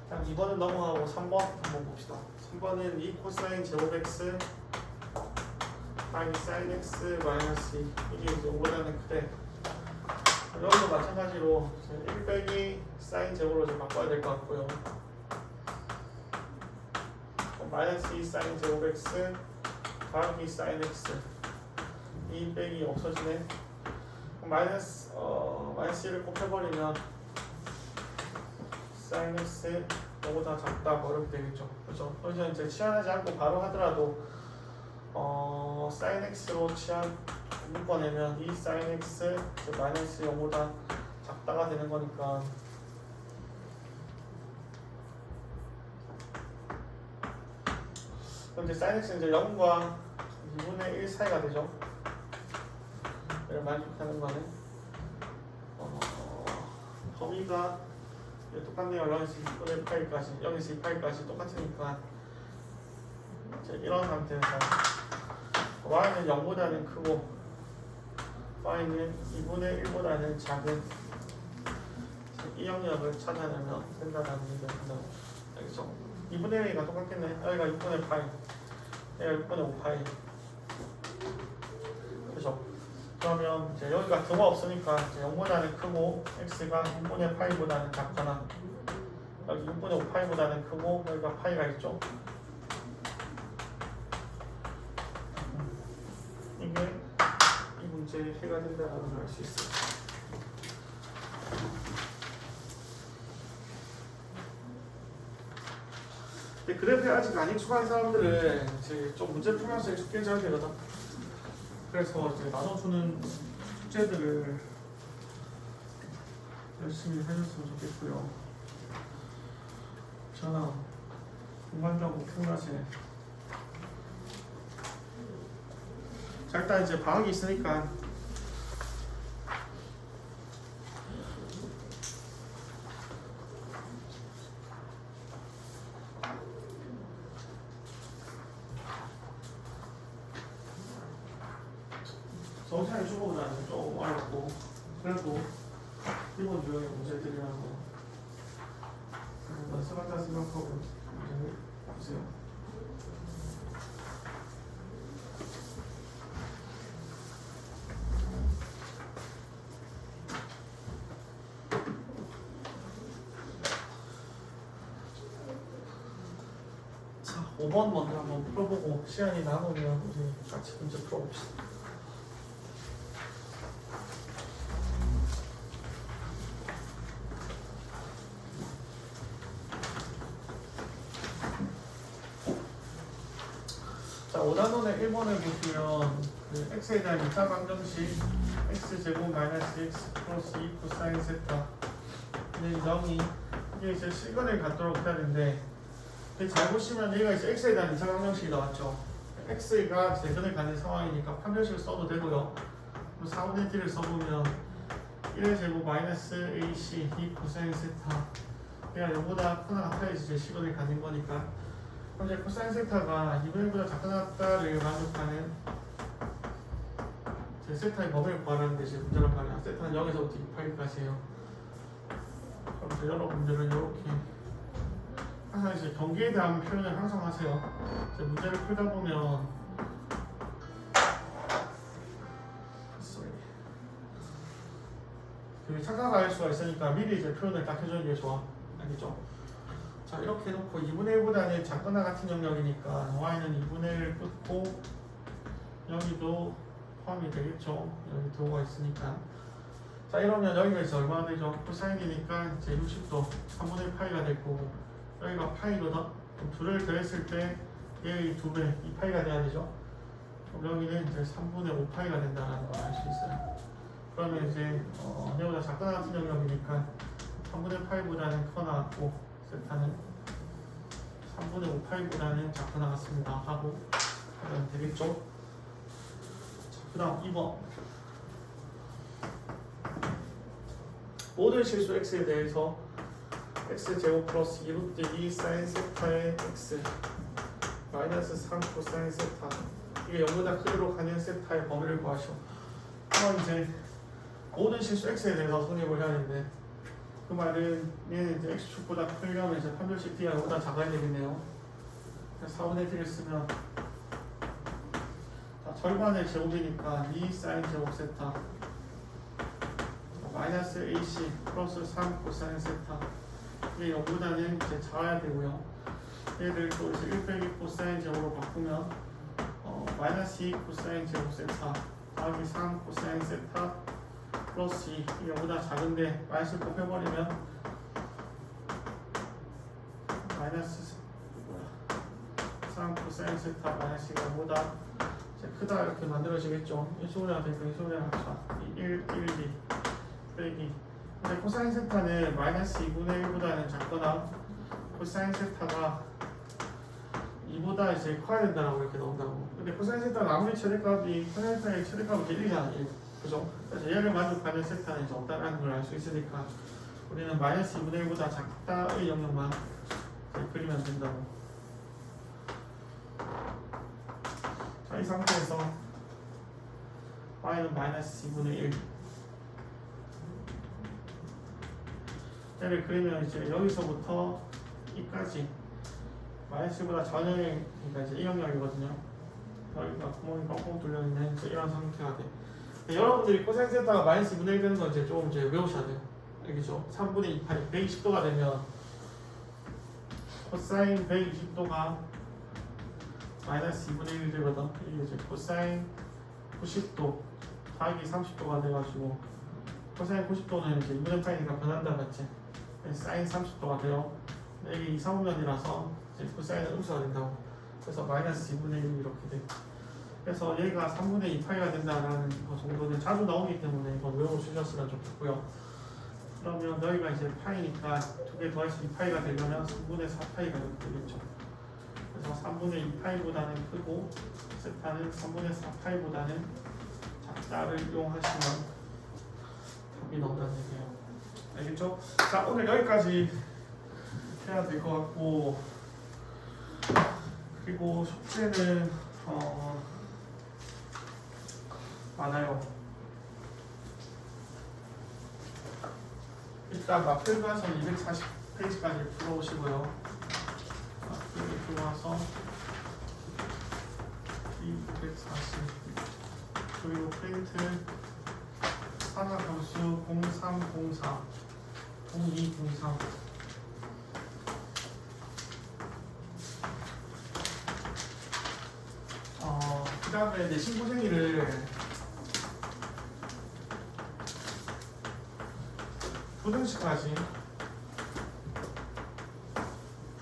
자, 2번은 넘어가고 3번 한번 봅시다. 3번은 2 코사인 제곱 x 마이 사인 x 마이너스 2 이게 이제 5보다는 크대. 여기도 마찬가지로 1 빼기 사인 제곱으로 좀 바꿔야 될 것 같고요. 마이너스 2 사인 제곱 x 더하기 사인 x 2 빼기 없어지네. 마이너스 1을 곱해버리면 사인 x 이거보다 작다 어렵게 되겠죠. 그렇죠? 거기서 이제 치환하지 않고 바로 하더라도 사인 x로 묶어내면 이 사인 x 마이너스 0보다 작다가 되는 거니까 그럼 이제 사인 x는 이제 0과 2분의 1 사이가 되죠. 이를 만족하는 거는 범위가 똑같네요. 여기서 2분의 8까지 여기서 2파이까지 똑같으니까 이제 이런 상태에서 y는 0보다는 크고 y는 2분의 1보다는 작은 이 영역을 찾아내면 된다는 얘기가 된다고. 알겠죠? 2분의 1가 똑같겠네. 여기가 6분의 파이 여기가 6분의 5파이. 그죠? 그러면 이제 여기가 등호 없으니까 이제 0보다는 크고 x가 6분의 파이보다는 작거나 여기 6분의 5파이보다는 크고 여기가 파이가 있죠. 이게 이 문제의 해가 된다는 걸 알 수 있어요. 근데 그래프에 아직 안 익숙한 사람들은 이제 좀 문제 풀면서 익숙해져야 되거든. 그래서 이제 나눠주는 숙제들을 열심히 해줬으면 좋겠고요. 저는 공간적으로 풍요하시네. 자, 일단 이제 방학이 있으니까 정상의 주거보다는 좀 어렵고 그래도 기본 유형의 문제들이라서 한번 써봤다 생각하고 문제를 보세요. 자, 5번 먼저 한번 풀어보고 시간이 남으면 우리 같이 문제 풀어봅시다. 자, 5단원의 1번을 보시면 그 x에 대한 2차 방정식 x제곱 마이너스 x 플러스 2 코사인 세타 근데 0이 이게 이제 실근을 갖도록 해야 되는데 잘 보시면 얘가 이제 x에 대한 2차 방정식이 나왔죠. x가 제근을 갖는 상황이니까 판별식을 써도 되고요. 4분의 t를 써보면 1의 제곱 마이너스 ac 2 코사인 세타 얘가 0보다 크거나 같아야지 이제 실근을 갖는 거니까 현재 코사인 세타가 2분의 1보다 작거나를 만족하는 제 세타의 범위를 구하라는 게 제 문제란 말이야. 세타는 0에서부터 2파이까지예요. 그럼 이제 여러분들은 이렇게 항상 이제 경계에 대한 표현을 항상 하세요. 이제 문제를 풀다 보면 그 착각할 수가 있으니까 미리 이제 표현을 딱 해주는 게 좋아. 알겠죠? 자, 이렇게 해놓고 2분의 1보다는 작거나 같은 영역이니까 y는 2분의 1을 끊고 여기도 포함이 되겠죠. 여기 도가 있으니까. 자, 이러면 여기가 이제 얼마나 되죠? 코사인이니까 이제 60도 3분의 파이가 될 거고 여기가 파이거든. 그럼 둘을 더했을 때 얘의 2배 2파이가 돼야 되죠. 그럼 여기는 이제 3분의 5파이가 된다는 걸 알 수 있어요. 그러면 이제 얘보다 작거나 같은 영역이니까 3분의 파이보다는 커 나왔고 세타는 3분의 5파이보다는 작고 나갔습니다 하고 하면 되겠죠? 자, 그 다음 2번 모든 실수 x에 대해서 x제곱 플러스 2루트 2 사인 세타의 x 마이너스 3 코사인 세타 이게 0보다 크기로 가는 세타의 범위를 구하시오. 그럼 이제 모든 실수 x에 대해서 성립을 해야 되는데 그 말은 얘는 이제 x축보다 크려면 이제 판별식 t가 0보다 작아야 되겠네요. 4분의 t를 쓰면 자, 절반의 제곱이니까 2 사인 제곱 세타 마이너스 ac 플러스 3 코사인 세타 이게 0보다는 이제 작아야 되고요. 얘를 또 이제 1 빼기 코사인 제곱으로 바꾸면 마이너스 2 코사인 제곱 세타 더하기 3 코사인 세타 플러스 2 이게 0보다 작은데 마이너스 곱해버리면 마이너스 3 코사인 세타 마이너스 2보다 크다 이렇게 만들어지겠죠. 이 식으로 해야 되니까 이 식으로 해야 합시다. 1, 2 빼기 근데 코사인 세타는 마이너스 2분의 1보다는 작거나 코사인 세타가 2보다 이제 커야 된다고 이렇게 나온다고. 근데 코사인 세타는 아무리 최대값이 코사인 세타의 최대값이 1이잖아 1. 그죠? 그래서 얘를 만족하는 세타는 이제 없다는 걸 알 수 있으니까 우리는 마이너스 2분의 1보다 작다의 영역만 그리면 된다고. 자, 이 상태에서 y는 마이너스 2분의 1 얘를 그리면 이제 여기서부터 이까지 마이너스 1보다 전형이 그러니까 이제 이 영역이거든요. 여기가 구멍이 뻥뻥 뚫려있는 이런 상태가 돼. 여러분들이 코사인 세타가 마이너스 2분의 1 되는 건 이제 조금 이제 외우셔야 돼요. 알겠죠? 3분의 2파이 120도가 되면 코사인 120도가 마이너스 2분의 1 되거든. 이게 이제 코사인 90도 더하기 30도가 돼가지고 코사인 90도는 이제 2분의 파이니까 변한다 맞지? 사인 30도가 돼요. 이게 이상면이라서 이제 코사인은 음수가 된다고. 그래서 마이너스 2분의 1 이렇게 돼. 그래서 얘가 3분의 2파이가 된다라는 거 정도는 자주 나오기 때문에 이거 외워주셨으면 좋겠고요. 그러면 여기가 이제 파이니까 두 개 더해서 2파이가 되려면 3분의 4파이가 되겠죠. 그래서 3분의 2파이보다는 크고 세타는 3분의 4파이보다는 작다를 이용하시면 답이 나온다는 얘기예요. 알겠죠? 자, 오늘 여기까지 해야 될 것 같고 그리고 숙제는 많아요. 이따가 필기와서 240페이지까지 풀어오시고요. 필기 들어와서 240 그리고 프린트 산학함수 0304 0203 그 다음에 내신 고생위를 두 등씩까지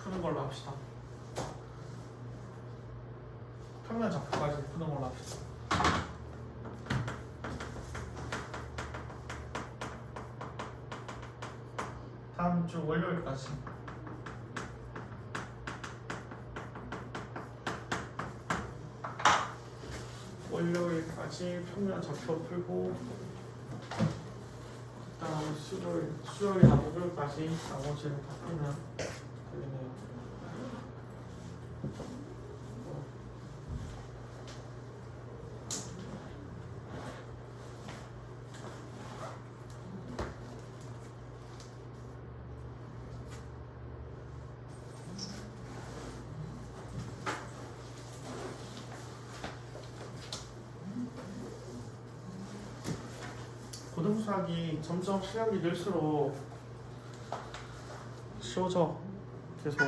푸는 걸로 합시다. 평면 좌표까지 푸는 걸로 합시다. 다음 주 월요일까지. 월요일까지 평면 좌표 풀고 그다음 수요일이나 목요일까지 나머지를 다 풀면 되겠네요. 고등수학이 점점 실력이 늘수록 쉬워져. 계속